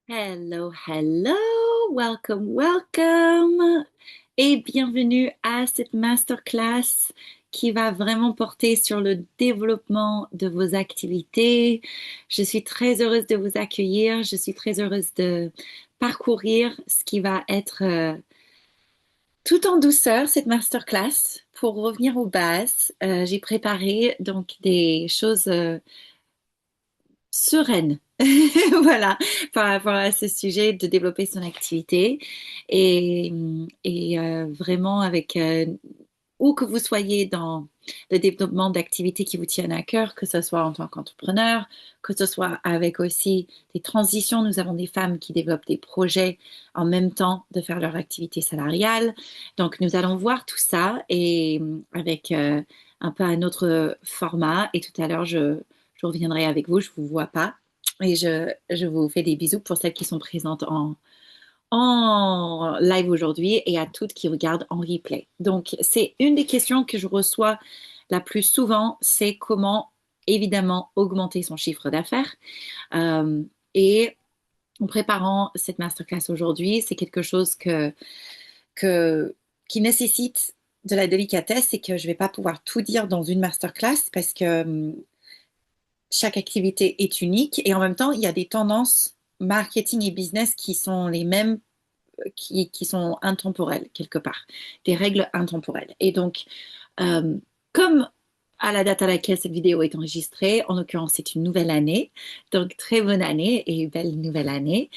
Hello, hello, welcome, welcome et bienvenue à cette masterclass qui va vraiment porter sur le développement de vos activités. Je suis très heureuse de vous accueillir, je suis très heureuse de parcourir ce qui va être tout en douceur cette masterclass. Pour revenir aux bases, j'ai préparé donc des choses sereine. Voilà, par rapport à ce sujet de développer son activité et vraiment avec où que vous soyez dans le développement d'activités qui vous tiennent à cœur, que ce soit en tant qu'entrepreneur, que ce soit avec aussi des transitions. Nous avons des femmes qui développent des projets en même temps de faire leur activité salariale. Donc, nous allons voir tout ça et avec un peu un autre format. Et tout à l'heure, je reviendrai avec vous, je vous vois pas. Et je vous fais des bisous pour celles qui sont présentes en live aujourd'hui et à toutes qui regardent en replay. Donc, c'est une des questions que je reçois la plus souvent, c'est comment évidemment augmenter son chiffre d'affaires. Euh, et en préparant cette masterclass aujourd'hui, c'est quelque chose que, qui nécessite de la délicatesse et que je ne vais pas pouvoir tout dire dans une masterclass parce que chaque activité est unique et en même temps, il y a des tendances marketing et business qui sont les mêmes, qui sont intemporelles quelque part, des règles intemporelles. Et donc, euh, comme à la date à laquelle cette vidéo est enregistrée, en l'occurrence, c'est une nouvelle année, donc très bonne année et belle nouvelle année.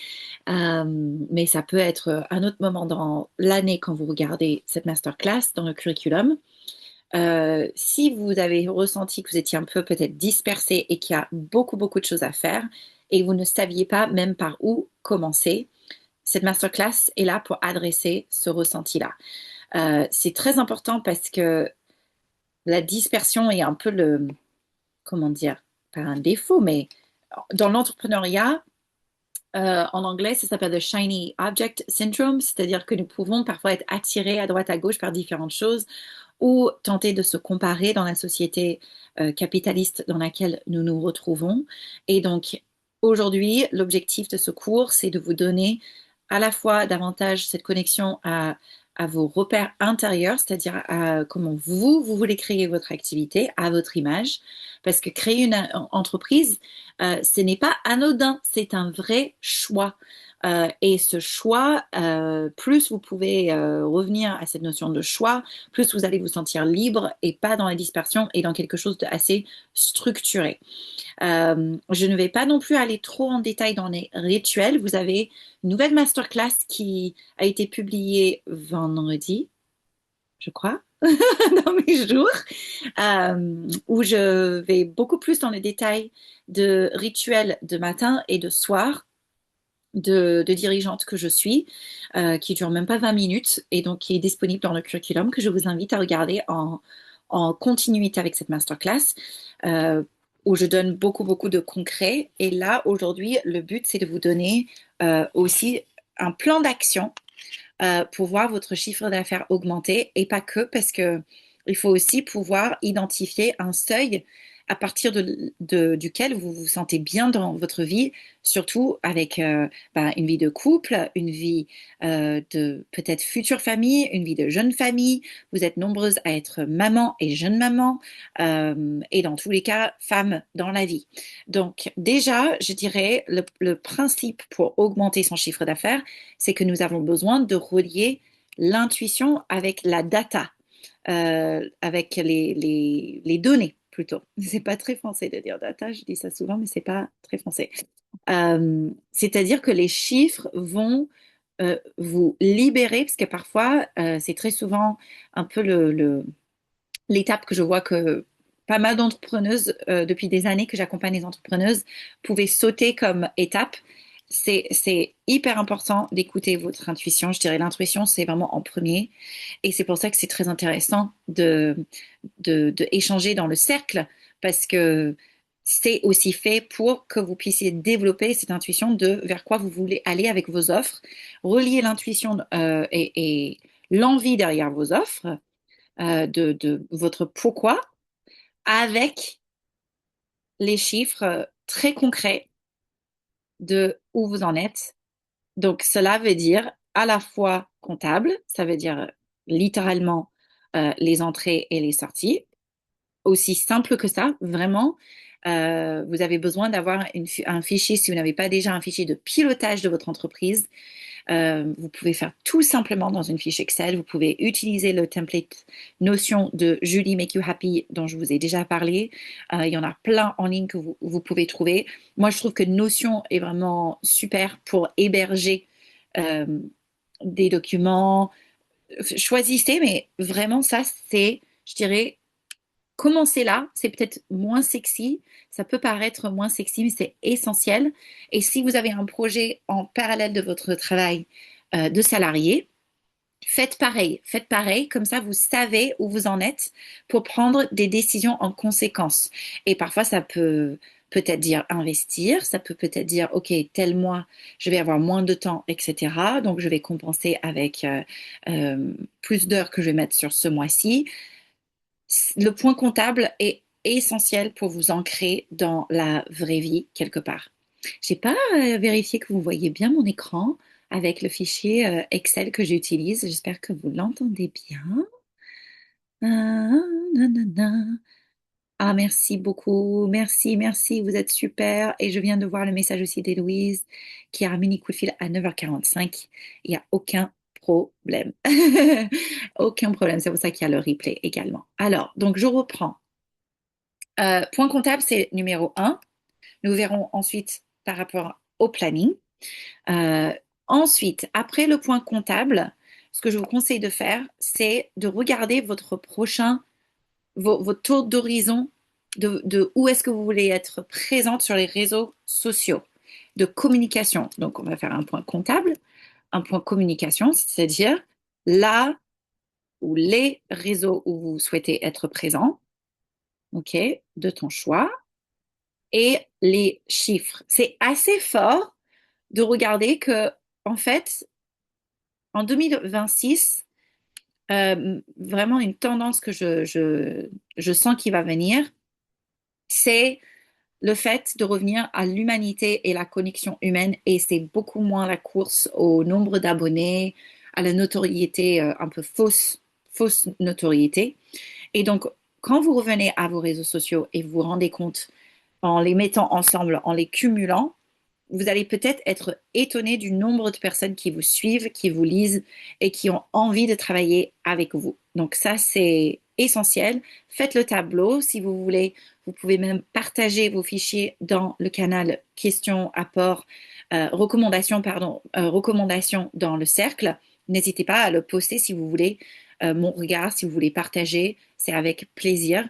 Mais ça peut être un autre moment dans l'année quand vous regardez cette masterclass dans le curriculum. Si vous avez ressenti que vous étiez un peu peut-être dispersé et qu'il y a beaucoup, beaucoup de choses à faire et vous ne saviez pas même par où commencer, cette masterclass est là pour adresser ce ressenti-là. C'est très important parce que la dispersion est un peu comment dire, pas un défaut, mais dans l'entrepreneuriat, en anglais, ça s'appelle le shiny object syndrome, c'est-à-dire que nous pouvons parfois être attirés à droite à gauche par différentes choses ou tenter de se comparer dans la société capitaliste dans laquelle nous nous retrouvons. Et donc, aujourd'hui, l'objectif de ce cours, c'est de vous donner à la fois davantage cette connexion à vos repères intérieurs, c'est-à-dire à comment vous voulez créer votre activité, à votre image, parce que créer une entreprise, ce n'est pas anodin, c'est un vrai choix. Et ce choix, plus vous pouvez revenir à cette notion de choix, plus vous allez vous sentir libre et pas dans la dispersion et dans quelque chose d'assez structuré. Je ne vais pas non plus aller trop en détail dans les rituels. Vous avez une nouvelle masterclass qui a été publiée vendredi, je crois, dans mes jours, où je vais beaucoup plus dans les détails de rituels de matin et de soir de dirigeante que je suis, qui dure même pas 20 minutes et donc qui est disponible dans le curriculum que je vous invite à regarder en continuité avec cette masterclass, où je donne beaucoup, beaucoup de concret. Et là, aujourd'hui, le but, c'est de vous donner aussi un plan d'action pour voir votre chiffre d'affaires augmenter et pas que parce que il faut aussi pouvoir identifier un seuil à partir duquel vous vous sentez bien dans votre vie, surtout avec une vie de couple, une vie de peut-être future famille, une vie de jeune famille. Vous êtes nombreuses à être maman et jeune maman, et dans tous les cas, femme dans la vie. Donc déjà, je dirais, le principe pour augmenter son chiffre d'affaires, c'est que nous avons besoin de relier l'intuition avec la data, avec les données plutôt. C'est pas très français de dire data, je dis ça souvent, mais c'est pas très français. C'est-à-dire que les chiffres vont vous libérer, parce que parfois, c'est très souvent un peu l'étape que je vois que pas mal d'entrepreneuses, depuis des années que j'accompagne les entrepreneuses, pouvaient sauter comme étape. C'est hyper important d'écouter votre intuition. Je dirais l'intuition, c'est vraiment en premier. Et c'est pour ça que c'est très intéressant de échanger dans le cercle, parce que c'est aussi fait pour que vous puissiez développer cette intuition de vers quoi vous voulez aller avec vos offres, relier l'intuition et l'envie derrière vos offres, de votre pourquoi avec les chiffres très concrets de où vous en êtes Donc, cela veut dire à la fois comptable, ça veut dire littéralement les entrées et les sorties. Aussi simple que ça, vraiment. Vous avez besoin d'avoir un fichier, si vous n'avez pas déjà un fichier de pilotage de votre entreprise. Vous pouvez faire tout simplement dans une fiche Excel. Vous pouvez utiliser le template Notion de Julie Make You Happy dont je vous ai déjà parlé. Il y en a plein en ligne que vous pouvez trouver. Moi, je trouve que Notion est vraiment super pour héberger euh, des documents. Choisissez, mais vraiment, ça, c'est, je dirais, commencez là. C'est peut-être moins sexy. Ça peut paraître moins sexy, mais c'est essentiel. Et si vous avez un projet en parallèle de votre travail de salarié, faites pareil. Faites pareil. Comme ça, vous savez où vous en êtes pour prendre des décisions en conséquence. Et parfois, ça peut peut-être dire investir. Ça peut peut-être dire, OK, tel mois, je vais avoir moins de temps, etc. Donc, je vais compenser avec plus d'heures que je vais mettre sur ce mois-ci. Le point comptable est essentiel pour vous ancrer dans la vraie vie quelque part. J'ai pas vérifié que vous voyez bien mon écran avec le fichier Excel que j'utilise. J'espère que vous l'entendez bien. Ah, nanana. Ah, merci beaucoup. Merci, merci. Vous êtes super. Et je viens de voir le message aussi d'Héloïse qui a un mini coup de fil à 9h45. Il n'y a aucun problème. Aucun problème. C'est pour ça qu'il y a le replay également. Alors, donc je reprends. Point comptable, c'est numéro un. Nous verrons ensuite par rapport au planning. Euh, Ensuite, après le point comptable, ce que je vous conseille de faire, c'est de regarder votre prochain, vos tours d'horizon, de où est-ce que vous voulez être présente sur les réseaux sociaux de communication. Donc, on va faire un point comptable, un point communication, c'est-à-dire là où les réseaux où vous souhaitez être présent, ok, de ton choix. Et les chiffres. C'est assez fort de regarder que, en fait, en 2026, vraiment une tendance que je sens qui va venir, c'est le fait de revenir à l'humanité et la connexion humaine. Et c'est beaucoup moins la course au nombre d'abonnés, à la notoriété un peu fausse notoriété. Et donc, quand vous revenez à vos réseaux sociaux et vous vous rendez compte en les mettant ensemble, en les cumulant, vous allez peut-être être étonné du nombre de personnes qui vous suivent, qui vous lisent et qui ont envie de travailler avec vous. Donc ça, c'est essentiel. Faites le tableau si vous voulez. Vous pouvez même partager vos fichiers dans le canal questions, apports, recommandations, pardon, recommandations dans le cercle. N'hésitez pas à le poster si vous voulez. Mon regard, si vous voulez partager, c'est avec plaisir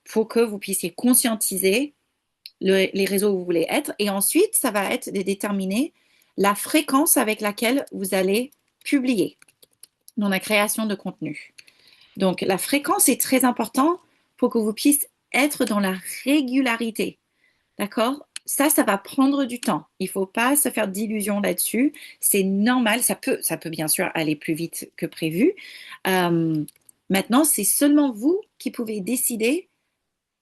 pour que vous puissiez conscientiser les réseaux où vous voulez être. Et ensuite, ça va être de déterminer la fréquence avec laquelle vous allez publier dans la création de contenu. Donc, la fréquence est très importante pour que vous puissiez être dans la régularité. D'accord? Ça va prendre du temps. Il ne faut pas se faire d'illusions là-dessus. C'est normal. Ça peut bien sûr aller plus vite que prévu. Euh, Maintenant, c'est seulement vous qui pouvez décider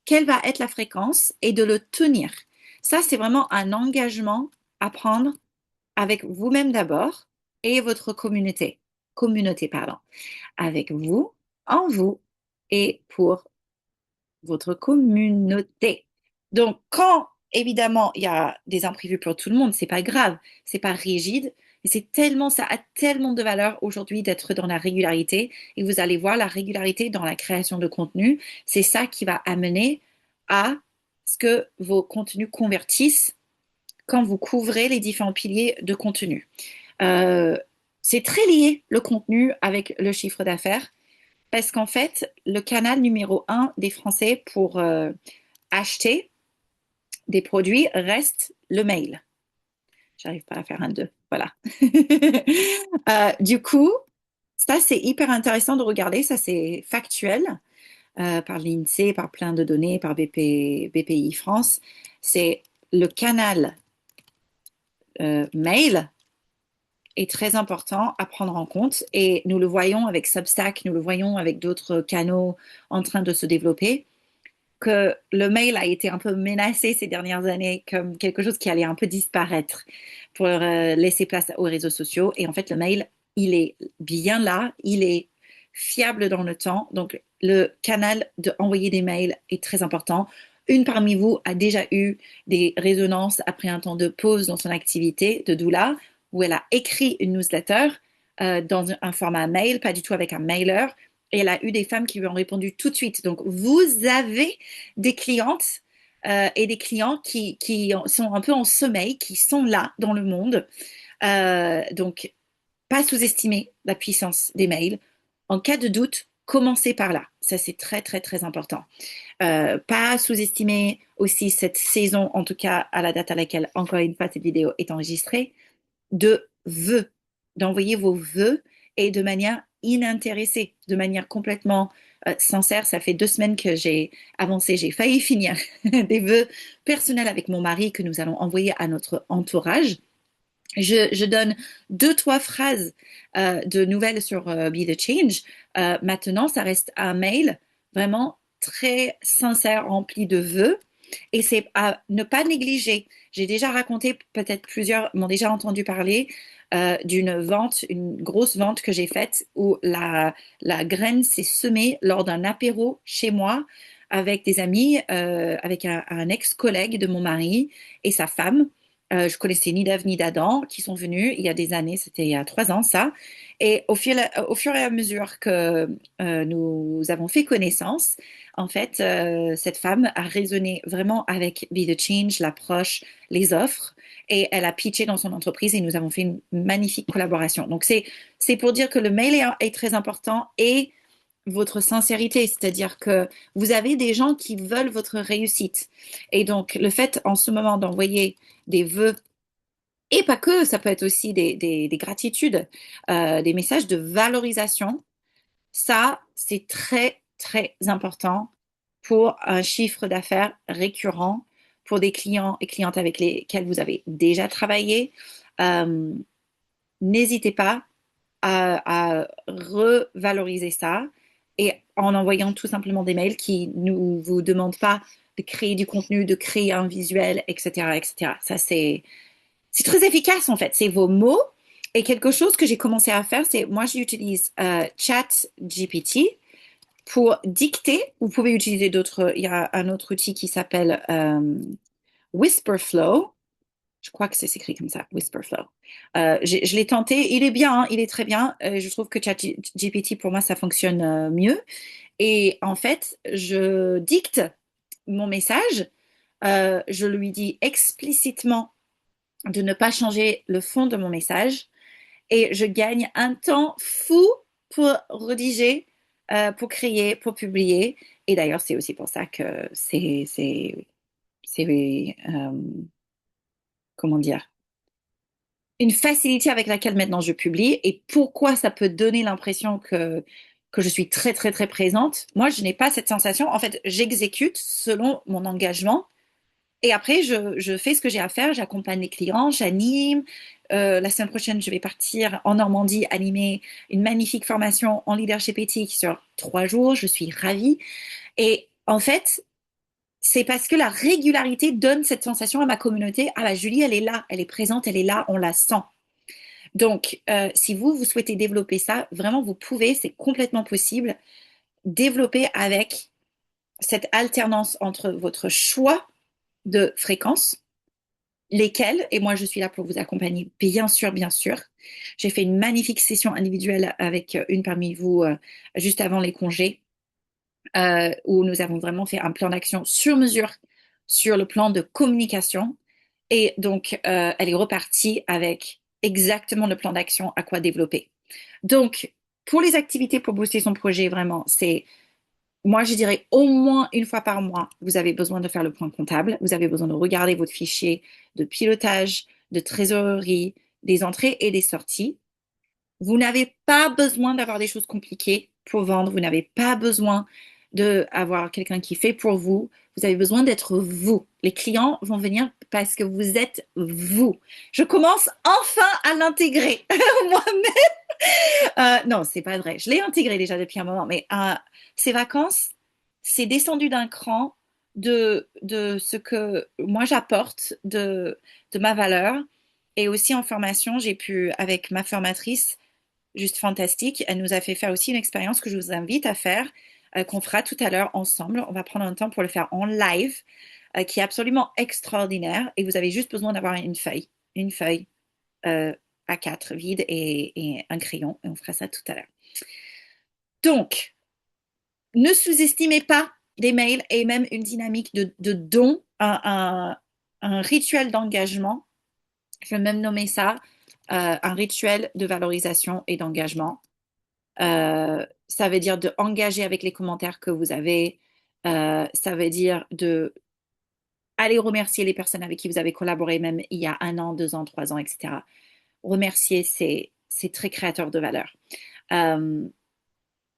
quelle va être la fréquence et de le tenir. Ça, c'est vraiment un engagement à prendre avec vous-même d'abord et votre communauté, pardon, avec vous, en vous et pour votre communauté. Donc, quand évidemment il y a des imprévus pour tout le monde, c'est pas grave, c'est pas rigide, mais ça a tellement de valeur aujourd'hui d'être dans la régularité. Et vous allez voir la régularité dans la création de contenu, c'est ça qui va amener à ce que vos contenus convertissent quand vous couvrez les différents piliers de contenu. Euh, c'est très lié le contenu avec le chiffre d'affaires. Parce qu'en fait, le canal numéro un des Français pour acheter des produits reste le mail. J'arrive pas à faire un 2. Voilà. Du coup, ça, c'est hyper intéressant de regarder. Ça, c'est factuel par l'INSEE, par plein de données, par BPI France. C'est le canal mail est très important à prendre en compte et nous le voyons avec Substack, nous le voyons avec d'autres canaux en train de se développer. que le mail a été un peu menacé ces dernières années comme quelque chose qui allait un peu disparaître pour laisser place aux réseaux sociaux. Et en fait, le mail, il est bien là, il est fiable dans le temps. Donc, le canal d'envoyer des mails est très important. Une parmi vous a déjà eu des résonances après un temps de pause dans son activité de doula, où elle a écrit une newsletter dans un format mail, pas du tout avec un mailer, et elle a eu des femmes qui lui ont répondu tout de suite. Donc, vous avez des clientes et des clients qui sont un peu en sommeil, qui sont là dans le monde. Donc, pas sous-estimer la puissance des mails. En cas de doute, commencez par là. Ça, c'est très, très, très important. Pas sous-estimer aussi cette saison, en tout cas à la date à laquelle, encore une fois, cette vidéo est enregistrée, de vœux, d'envoyer vos vœux et de manière inintéressée, de manière complètement sincère. Ça fait 2 semaines que j'ai avancé, j'ai failli finir des vœux personnels avec mon mari que nous allons envoyer à notre entourage. Je donne 2, 3 phrases de nouvelles sur Be the Change. Maintenant, ça reste un mail vraiment très sincère, rempli de vœux. Et c'est à ne pas négliger. J'ai déjà raconté, peut-être plusieurs m'ont déjà entendu parler d'une vente, une grosse vente que j'ai faite où la graine s'est semée lors d'un apéro chez moi avec des amis, avec un ex-collègue de mon mari et sa femme. Je connaissais ni d'Ève ni d'Adam qui sont venus il y a des années, c'était il y a 3 ans ça. Et au fur et à mesure que nous avons fait connaissance, en fait, cette femme a résonné vraiment avec Be the Change, l'approche, les offres, et elle a pitché dans son entreprise et nous avons fait une magnifique collaboration. Donc c'est pour dire que le mail est très important et votre sincérité, c'est-à-dire que vous avez des gens qui veulent votre réussite. Et donc, le fait en ce moment d'envoyer des vœux, et pas que, ça peut être aussi des gratitudes, des messages de valorisation, ça, c'est très, très important pour un chiffre d'affaires récurrent, pour des clients et clientes avec lesquels vous avez déjà travaillé. Euh, N'hésitez pas à revaloriser ça et en envoyant tout simplement des mails qui ne vous demandent pas de créer du contenu, de créer un visuel, etc., etc. Ça, c'est très efficace en fait. C'est vos mots. Et quelque chose que j'ai commencé à faire, c'est moi j'utilise ChatGPT pour dicter. Vous pouvez utiliser d'autres. Il y a un autre outil qui s'appelle Whisperflow. Je crois que c'est écrit comme ça, Whisperflow. Je l'ai tenté, il est bien, hein, il est très bien. Je trouve que ChatGPT, pour moi, ça fonctionne mieux. Et en fait, je dicte mon message, je lui dis explicitement de ne pas changer le fond de mon message et je gagne un temps fou pour rédiger, pour créer, pour publier. Et d'ailleurs, c'est aussi pour ça que c'est comment dire, une facilité avec laquelle maintenant je publie et pourquoi ça peut donner l'impression que je suis très, très, très présente. Moi, je n'ai pas cette sensation. En fait, j'exécute selon mon engagement et après, je fais ce que j'ai à faire. J'accompagne les clients, j'anime. La semaine prochaine, je vais partir en Normandie animer une magnifique formation en leadership éthique sur 3 jours. Je suis ravie. Et en fait, c'est parce que la régularité donne cette sensation à ma communauté. Ah bah Julie, elle est là, elle est présente, elle est là, on la sent. Donc, si vous souhaitez développer ça, vraiment, vous pouvez, c'est complètement possible, développer avec cette alternance entre votre choix de fréquences, lesquelles, et moi je suis là pour vous accompagner, bien sûr, bien sûr. J'ai fait une magnifique session individuelle avec une parmi vous juste avant les congés, où nous avons vraiment fait un plan d'action sur mesure sur le plan de communication. Et donc, elle est repartie avec exactement le plan d'action à quoi développer. Donc, pour les activités pour booster son projet, vraiment, c'est, moi, je dirais au moins une fois par mois, vous avez besoin de faire le point comptable, vous avez besoin de regarder votre fichier de pilotage, de trésorerie, des entrées et des sorties. Vous n'avez pas besoin d'avoir des choses compliquées pour vendre. Vous n'avez pas besoin d'avoir quelqu'un qui fait pour vous. Vous avez besoin d'être vous. Les clients vont venir parce que vous êtes vous. Je commence enfin à l'intégrer moi-même. Non, c'est pas vrai. Je l'ai intégré déjà depuis un moment, mais ces vacances, c'est descendu d'un cran de ce que moi j'apporte, de ma valeur. Et aussi en formation, j'ai pu, avec ma formatrice, juste fantastique, elle nous a fait faire aussi une expérience que je vous invite à faire, qu'on fera tout à l'heure ensemble. On va prendre un temps pour le faire en live, qui est absolument extraordinaire. Et vous avez juste besoin d'avoir une feuille euh, A4 vide et un crayon. Et on fera ça tout à l'heure. Donc, ne sous-estimez pas des mails et même une dynamique de don, un rituel d'engagement. Je vais même nommer ça un rituel de valorisation et d'engagement. Ça veut dire de engager avec les commentaires que vous avez. Ça veut dire de aller remercier les personnes avec qui vous avez collaboré, même il y a 1 an, 2 ans, 3 ans, etc. Remercier, c'est très créateur de valeur. Euh,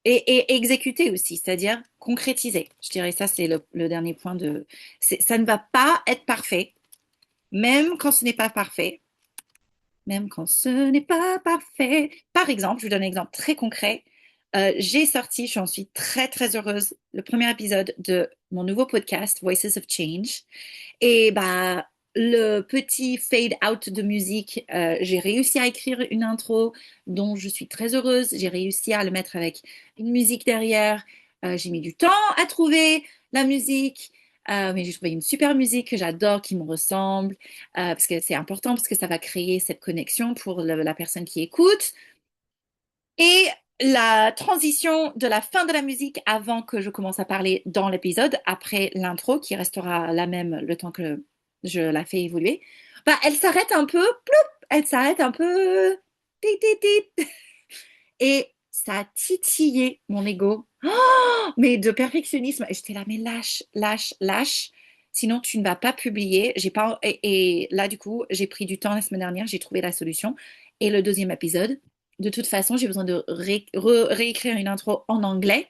et exécuter aussi, c'est-à-dire concrétiser. Je dirais ça, c'est le dernier point de. Ça ne va pas être parfait, même quand ce n'est pas parfait. Même quand ce n'est pas parfait. Par exemple, je vous donne un exemple très concret. J'ai sorti, j'en suis très très heureuse, le premier épisode de mon nouveau podcast, Voices of Change. Et bah, le petit fade out de musique, j'ai réussi à écrire une intro dont je suis très heureuse. J'ai réussi à le mettre avec une musique derrière. J'ai mis du temps à trouver la musique. Mais j'ai trouvé une super musique que j'adore, qui me ressemble, parce que c'est important, parce que ça va créer cette connexion pour la personne qui écoute. Et la transition de la fin de la musique avant que je commence à parler dans l'épisode, après l'intro qui restera la même le temps que je la fais évoluer, bah, elle s'arrête un peu, ploup, elle s'arrête un peu, tit, tit, tit. Et ça a titillé mon ego, oh, mais de perfectionnisme. Et j'étais là, mais lâche, lâche, lâche. Sinon, tu ne vas pas publier. J'ai pas... et là, du coup, j'ai pris du temps la semaine dernière, j'ai trouvé la solution. Et le deuxième épisode, de toute façon, j'ai besoin de réécrire une intro en anglais,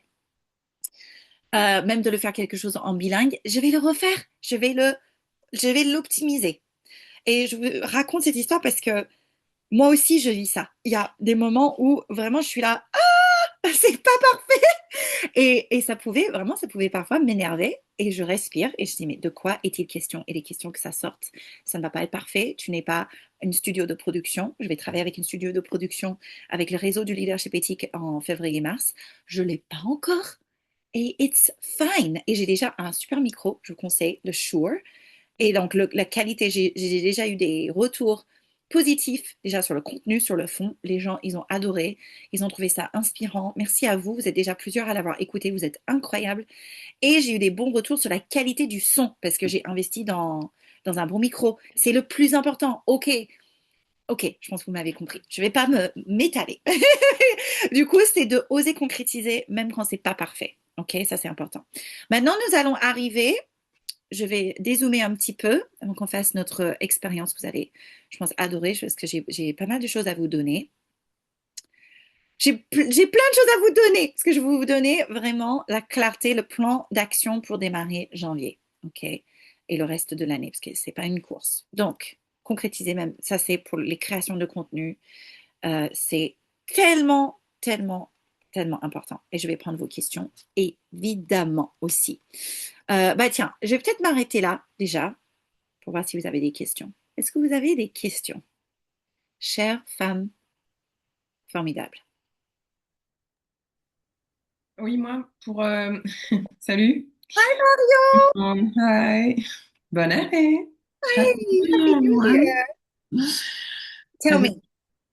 même de le faire quelque chose en bilingue. Je vais le refaire, je vais l'optimiser. Et je vous raconte cette histoire parce que moi aussi, je vis ça. Il y a des moments où vraiment je suis là, ah, c'est pas parfait. Et ça pouvait, vraiment, ça pouvait parfois m'énerver. Et je respire et je dis, mais de quoi est-il question? Et les questions que ça sorte, ça ne va pas être parfait. Tu n'es pas une studio de production. Je vais travailler avec une studio de production avec le réseau du leadership éthique en février-mars. Je ne l'ai pas encore. Et it's fine. Et j'ai déjà un super micro, je vous conseille, le Shure. Et donc, la qualité, j'ai déjà eu des retours positifs, déjà sur le contenu, sur le fond. Les gens, ils ont adoré, ils ont trouvé ça inspirant. Merci à vous, vous êtes déjà plusieurs à l'avoir écouté, vous êtes incroyables. Et j'ai eu des bons retours sur la qualité du son, parce que j'ai investi dans un bon micro. C'est le plus important. Ok, ok, je pense que vous m'avez compris. Je ne vais pas m'étaler. Du coup, c'est de oser concrétiser, même quand c'est pas parfait. Ok, ça c'est important. Maintenant, nous allons arriver, je vais dézoomer un petit peu avant qu'on fasse notre expérience que vous allez, je pense, adorer parce que j'ai pas mal de choses à vous donner. J'ai plein de choses à vous donner parce que je vais vous donner vraiment la clarté, le plan d'action pour démarrer janvier. OK? Et le reste de l'année parce que c'est pas une course. Donc, concrétiser même, ça c'est pour les créations de contenu. C'est tellement, tellement, tellement important. Et je vais prendre vos questions, évidemment aussi. Bah tiens, je vais peut-être m'arrêter là déjà pour voir si vous avez des questions. Est-ce que vous avez des questions, chère femme formidable? Oui, moi, pour... Salut. Hi Mario! Hi. Bonne année. Happy Hi, New Year, Happy New everyone. Year! Tell me.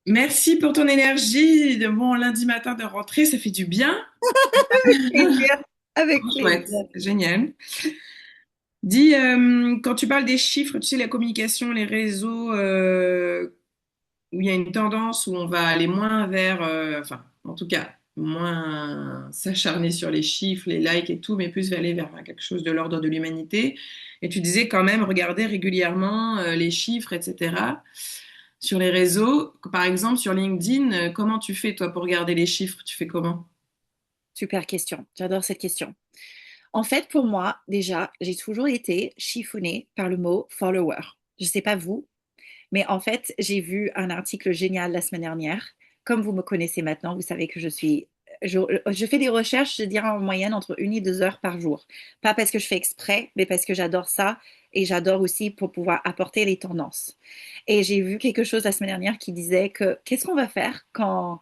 Merci pour ton énergie de bon lundi matin de rentrée, ça fait du bien. Avec plaisir. Avec Trop chouette, plaisir. génial. Dis, quand tu parles des chiffres, tu sais, la communication, les réseaux, où il y a une tendance où on va aller moins vers, enfin, en tout cas, moins s'acharner sur les chiffres, les likes et tout, mais plus aller vers quelque chose de l'ordre de l'humanité. Et tu disais quand même regarder régulièrement les chiffres, etc. Sur les réseaux, par exemple sur LinkedIn, comment tu fais toi pour regarder les chiffres? Tu fais comment? Super question. J'adore cette question. En fait, pour moi, déjà, j'ai toujours été chiffonnée par le mot follower. Je ne sais pas vous, mais en fait, j'ai vu un article génial la semaine dernière. Comme vous me connaissez maintenant, vous savez que je suis je fais des recherches, je dirais en moyenne entre 1 et 2 heures par jour. Pas parce que je fais exprès, mais parce que j'adore ça et j'adore aussi pour pouvoir apporter les tendances. Et j'ai vu quelque chose la semaine dernière qui disait que qu'est-ce qu'on va faire quand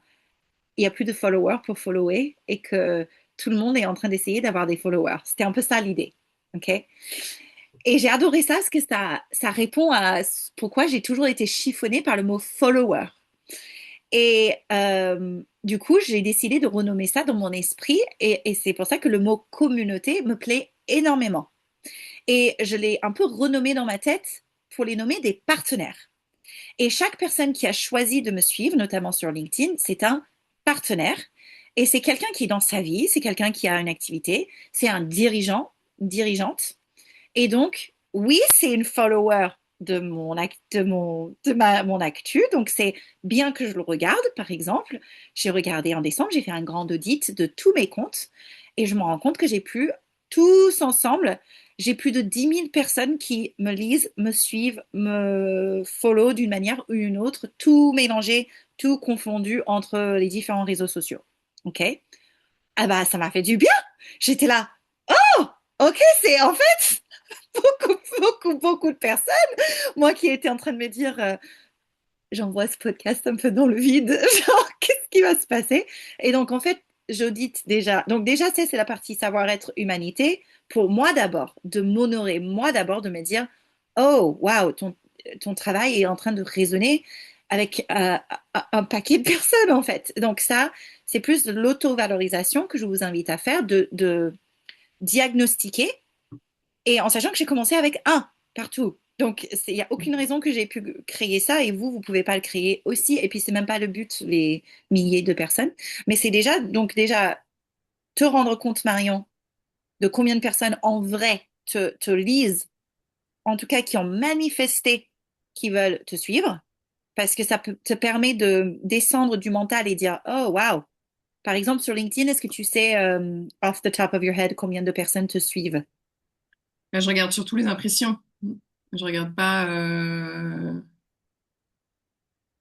il n'y a plus de followers pour follower et que tout le monde est en train d'essayer d'avoir des followers. C'était un peu ça l'idée. OK? Et j'ai adoré ça parce que ça répond à pourquoi j'ai toujours été chiffonnée par le mot follower. Et du coup, j'ai décidé de renommer ça dans mon esprit et c'est pour ça que le mot communauté me plaît énormément. Et je l'ai un peu renommé dans ma tête pour les nommer des partenaires. Et chaque personne qui a choisi de me suivre, notamment sur LinkedIn, c'est un partenaire. Et c'est quelqu'un qui est dans sa vie, c'est quelqu'un qui a une activité, c'est un dirigeant, une dirigeante. Et donc, oui, c'est une follower mon actu. Donc, c'est bien que je le regarde. Par exemple, j'ai regardé en décembre, j'ai fait un grand audit de tous mes comptes et je me rends compte que j'ai plus, tous ensemble, j'ai plus de 10 000 personnes qui me lisent, me suivent, me follow d'une manière ou une autre, tout mélangé, tout confondu entre les différents réseaux sociaux. OK? Ah bah, ça m'a fait du bien. J'étais là. Oh, OK, c'est en fait beaucoup de personnes. Moi qui étais en train de me dire, j'envoie ce podcast un peu dans le vide, genre, qu'est-ce qui va se passer? Et donc, en fait, j'audite déjà. Donc, déjà, c'est la partie savoir-être humanité. Pour moi d'abord, de m'honorer, moi d'abord, de me dire, oh, waouh, ton travail est en train de résonner avec un paquet de personnes, en fait. Donc, ça, c'est plus de l'auto-valorisation que je vous invite à faire, de diagnostiquer et en sachant que j'ai commencé avec un partout. Donc, il n'y a aucune raison que j'ai pu créer ça et vous pouvez pas le créer aussi. Et puis, c'est même pas le but, les milliers de personnes. Mais c'est déjà, donc déjà, te rendre compte, Marion, de combien de personnes en vrai te lisent, en tout cas qui ont manifesté qui veulent te suivre, parce que te permet de descendre du mental et dire, oh, wow. Par exemple, sur LinkedIn, est-ce que tu sais, off the top of your head, combien de personnes te suivent? Là, je regarde surtout les impressions. Je regarde pas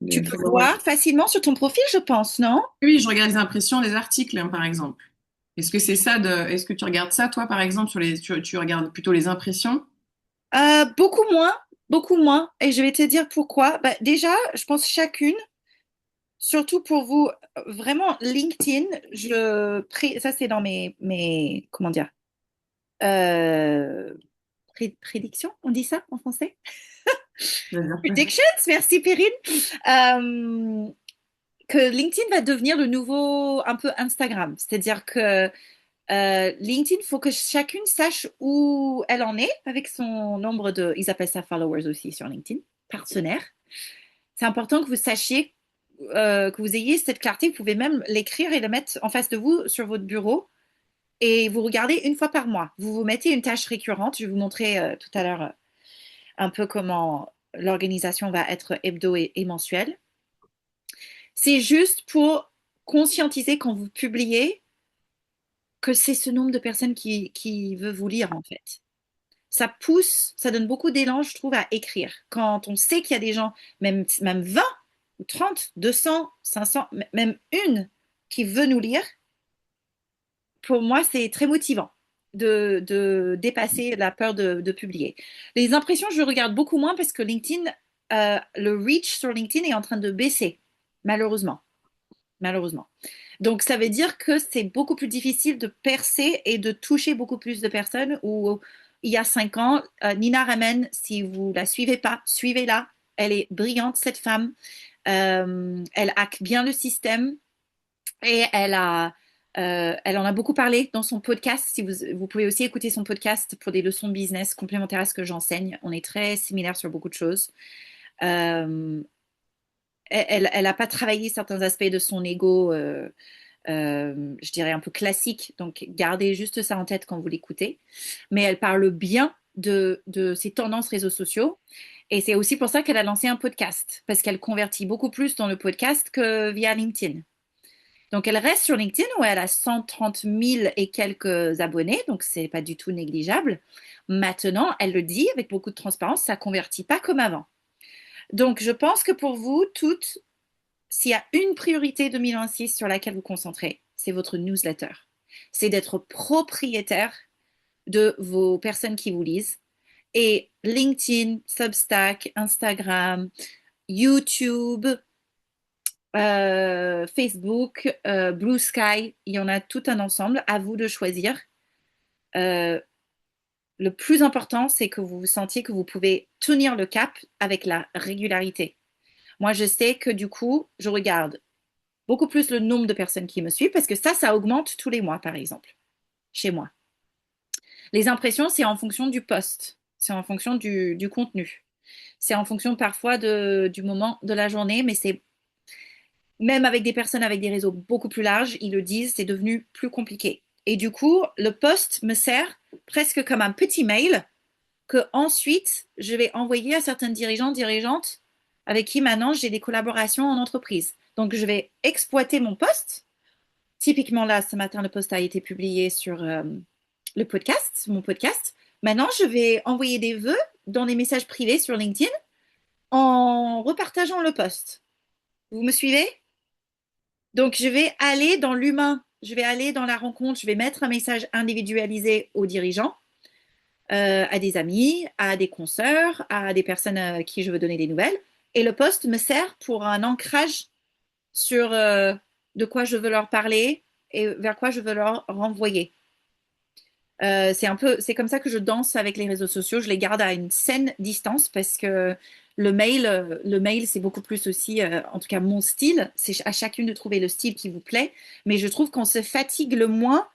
Tu les peux followers. voir facilement sur ton profil, je pense, non? Oui, je regarde les impressions des articles, hein, par exemple. Est-ce que c'est ça est-ce que tu regardes ça, toi, par exemple, tu regardes plutôt les impressions? Beaucoup moins, beaucoup moins. Et je vais te dire pourquoi. Bah, déjà, je pense chacune, surtout pour vous, vraiment LinkedIn, ça c'est dans comment dire, euh, prédictions, on dit ça en français? C'est-à-dire quoi? Predictions, merci Perrine. Euh, que LinkedIn va devenir le nouveau un peu Instagram. C'est-à-dire que LinkedIn, il faut que chacune sache où elle en est avec son nombre de, ils appellent ça followers aussi sur LinkedIn, partenaires. C'est important que vous sachiez, que vous ayez cette clarté. Vous pouvez même l'écrire et le mettre en face de vous sur votre bureau et vous regardez une fois par mois. Vous vous mettez une tâche récurrente. Je vais vous montrer tout à l'heure un peu comment l'organisation va être hebdo et mensuelle. C'est juste pour conscientiser quand vous publiez que c'est ce nombre de personnes qui veut vous lire en fait. Ça pousse, ça donne beaucoup d'élan, je trouve, à écrire. Quand on sait qu'il y a des gens, même 20 ou 30, 200, 500, même une qui veut nous lire, pour moi, c'est très motivant de dépasser la peur de publier. Les impressions, je regarde beaucoup moins parce que LinkedIn, le reach sur LinkedIn est en train de baisser, malheureusement. Malheureusement. Donc, ça veut dire que c'est beaucoup plus difficile de percer et de toucher beaucoup plus de personnes. Où il y a 5 ans, Nina Ramen, si vous la suivez pas, suivez-la. Elle est brillante, cette femme. Elle hack bien le système et elle en a beaucoup parlé dans son podcast. Si vous pouvez aussi écouter son podcast pour des leçons de business complémentaires à ce que j'enseigne. On est très similaires sur beaucoup de choses. Euh, elle n'a pas travaillé certains aspects de son ego, je dirais un peu classique. Donc, gardez juste ça en tête quand vous l'écoutez. Mais elle parle bien de ses tendances réseaux sociaux. Et c'est aussi pour ça qu'elle a lancé un podcast, parce qu'elle convertit beaucoup plus dans le podcast que via LinkedIn. Donc, elle reste sur LinkedIn où elle a 130 000 et quelques abonnés, donc c'est pas du tout négligeable. Maintenant, elle le dit avec beaucoup de transparence, ça convertit pas comme avant. Donc, je pense que pour vous toutes, s'il y a une priorité 2026 sur laquelle vous concentrez, c'est votre newsletter. C'est d'être propriétaire de vos personnes qui vous lisent. Et LinkedIn, Substack, Instagram, YouTube, Facebook, Blue Sky, il y en a tout un ensemble. À vous de choisir. Euh, le plus important, c'est que vous vous sentiez que vous pouvez tenir le cap avec la régularité. Moi, je sais que du coup, je regarde beaucoup plus le nombre de personnes qui me suivent parce que ça augmente tous les mois, par exemple, chez moi. Les impressions, c'est en fonction du post, c'est en fonction du contenu, c'est en fonction parfois du moment de la journée, mais c'est même avec des personnes avec des réseaux beaucoup plus larges, ils le disent, c'est devenu plus compliqué. Et du coup, le post me sert presque comme un petit mail que ensuite je vais envoyer à certains dirigeants, dirigeantes avec qui maintenant j'ai des collaborations en entreprise. Donc je vais exploiter mon post. Typiquement là, ce matin, le post a été publié sur le podcast, mon podcast. Maintenant, je vais envoyer des vœux dans les messages privés sur LinkedIn en repartageant le post. Vous me suivez? Donc, je vais aller dans l'humain, je vais aller dans la rencontre, je vais mettre un message individualisé aux dirigeants, à des amis, à des consoeurs, à des personnes à qui je veux donner des nouvelles. Et le post me sert pour un ancrage sur de quoi je veux leur parler et vers quoi je veux leur renvoyer. C'est comme ça que je danse avec les réseaux sociaux. Je les garde à une saine distance parce que le mail, c'est beaucoup plus aussi, en tout cas mon style. C'est à chacune de trouver le style qui vous plaît. Mais je trouve qu'on se fatigue le moins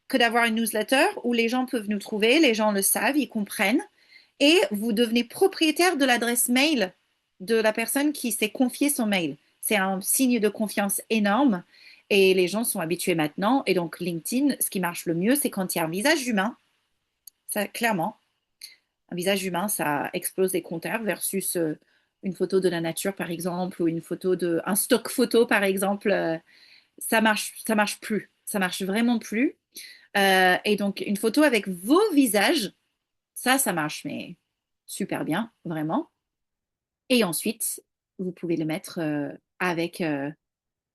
que d'avoir une newsletter où les gens peuvent nous trouver, les gens le savent, ils comprennent, et vous devenez propriétaire de l'adresse mail de la personne qui s'est confié son mail. C'est un signe de confiance énorme. Et les gens sont habitués maintenant. Et donc, LinkedIn, ce qui marche le mieux, c'est quand il y a un visage humain. Ça, clairement, un visage humain, ça explose les compteurs versus une photo de la nature, par exemple, ou un stock photo, par exemple. Ça marche plus. Ça marche vraiment plus. Et donc, une photo avec vos visages, ça marche, mais super bien, vraiment. Et ensuite, vous pouvez le mettre avec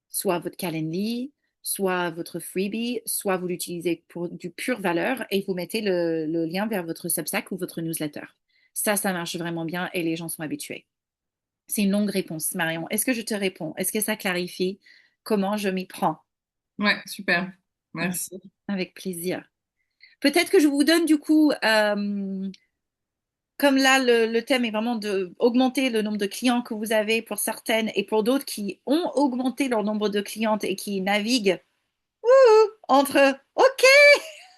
soit votre Calendly, soit votre freebie, soit vous l'utilisez pour du pure valeur et vous mettez le lien vers votre Substack ou votre newsletter. Ça marche vraiment bien et les gens sont habitués. C'est une longue réponse, Marion. Est-ce que je te réponds? Est-ce que ça clarifie comment je m'y prends? Ouais, super. Merci. Avec plaisir. Peut-être que je vous donne du coup, comme là, le thème est vraiment d'augmenter le nombre de clients que vous avez pour certaines et pour d'autres qui ont augmenté leur nombre de clientes et qui naviguent entre OK,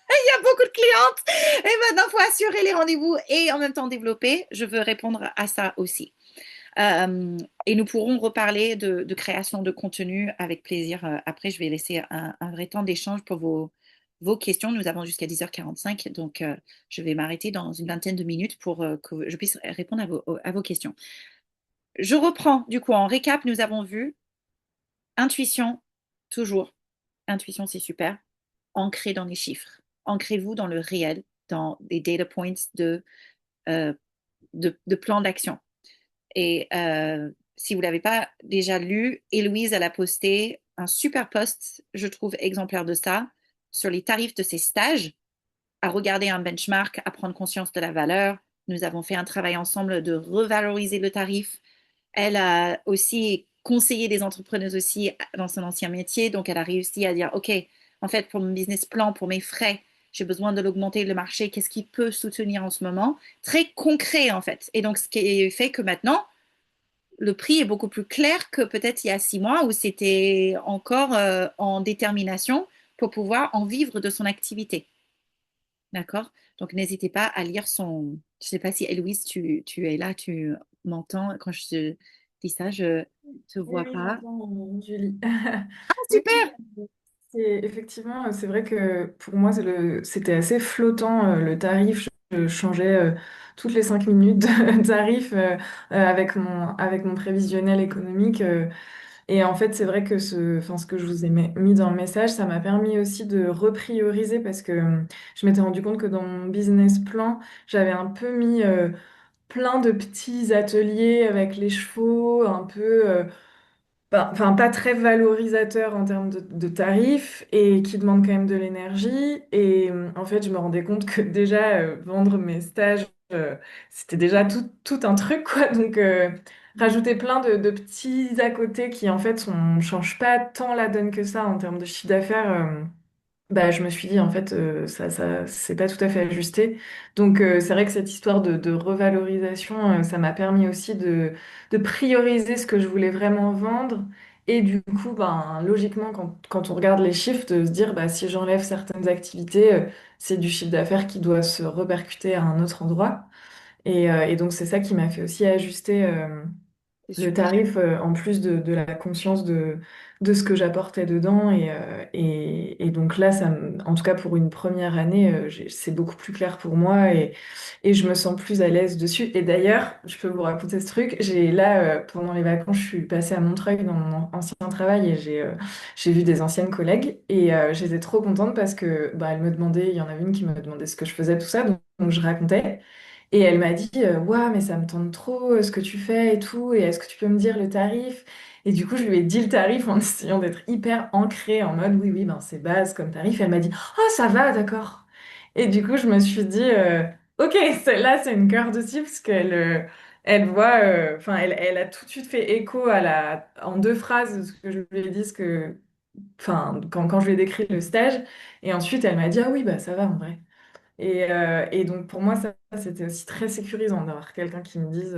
il y a beaucoup de clientes et maintenant il faut assurer les rendez-vous et en même temps développer. Je veux répondre à ça aussi. Et nous pourrons reparler de création de contenu avec plaisir. Après, je vais laisser un vrai temps d'échange pour vos questions. Nous avons jusqu'à 10h45, donc je vais m'arrêter dans une vingtaine de minutes pour que je puisse répondre à vos questions. Je reprends, du coup, en récap, nous avons vu intuition, toujours. Intuition, c'est super. Ancrez dans les chiffres. Ancrez-vous dans le réel, dans des data points euh, de plan d'action. Et si vous ne l'avez pas déjà lu, Héloïse, elle a posté un super post, je trouve exemplaire de ça, sur les tarifs de ses stages, à regarder un benchmark, à prendre conscience de la valeur. Nous avons fait un travail ensemble de revaloriser le tarif. Elle a aussi conseillé des entrepreneuses aussi dans son ancien métier, donc elle a réussi à dire, OK, en fait, pour mon business plan, pour mes frais, j'ai besoin de l'augmenter, le marché, qu'est-ce qui peut soutenir en ce moment? Très concret, en fait. Et donc, ce qui fait que maintenant, le prix est beaucoup plus clair que peut-être il y a 6 mois où c'était encore en détermination pour pouvoir en vivre de son activité. D'accord? Donc, n'hésitez pas à lire son... Je ne sais pas si, Héloïse, tu es là, tu m'entends quand je te dis ça, je ne te Oui, vois oui, pas. j'entends, Julie. Ah, Oui, super! effectivement, c'est vrai que pour moi, c'était assez flottant, le tarif. Je changeais toutes les 5 minutes de tarif avec mon prévisionnel économique. Et en fait, c'est vrai que enfin, ce que je vous ai mis dans le message, ça m'a permis aussi de reprioriser parce que je m'étais rendu compte que dans mon business plan, j'avais un peu mis plein de petits ateliers avec les chevaux, un peu. Enfin, pas très valorisateur en termes de tarifs et qui demande quand même de l'énergie. Et en fait, je me rendais compte que déjà, vendre mes stages, c'était déjà tout un truc, quoi. Donc, rajouter plein de petits à côté qui, en fait, ne changent pas tant la donne que ça en termes de chiffre d'affaires. Bah, je me suis dit, en fait, c'est pas tout à fait ajusté. Donc, c'est vrai que cette histoire de revalorisation, ça m'a permis aussi de prioriser ce que je voulais vraiment vendre. Et du coup, ben, logiquement, quand on regarde les chiffres, de se dire, bah, si j'enlève certaines activités, c'est du chiffre d'affaires qui doit se répercuter à un autre endroit. Et donc, c'est ça qui m'a fait aussi ajuster. C'est Le super. tarif, en plus de la conscience de ce que j'apportais dedans. Et donc là, en tout cas pour une première année, c'est beaucoup plus clair pour moi et je me sens plus à l'aise dessus. Et d'ailleurs, je peux vous raconter ce truc. Pendant les vacances, je suis passée à Montreuil dans mon ancien travail et j'ai vu des anciennes collègues et j'étais trop contente parce que bah, elles me demandaient, il y en avait une qui me demandait ce que je faisais, tout ça. Donc je racontais. Et elle m'a dit, ouah, mais ça me tente trop ce que tu fais et tout, et est-ce que tu peux me dire le tarif? Et du coup, je lui ai dit le tarif en essayant d'être hyper ancrée en mode, oui, oui, ben c'est base comme tarif. Et elle m'a dit, oh, ça va, d'accord. Et du coup, je me suis dit, ok, celle-là, c'est une cœur de cible, parce elle voit, enfin, elle a tout de suite fait écho en deux phrases ce que je lui ai dit, enfin, quand je lui ai décrit le stage. Et ensuite, elle m'a dit, ah oui, bah ça va en vrai. Et donc pour moi, ça, c'était aussi très sécurisant d'avoir quelqu'un qui me dise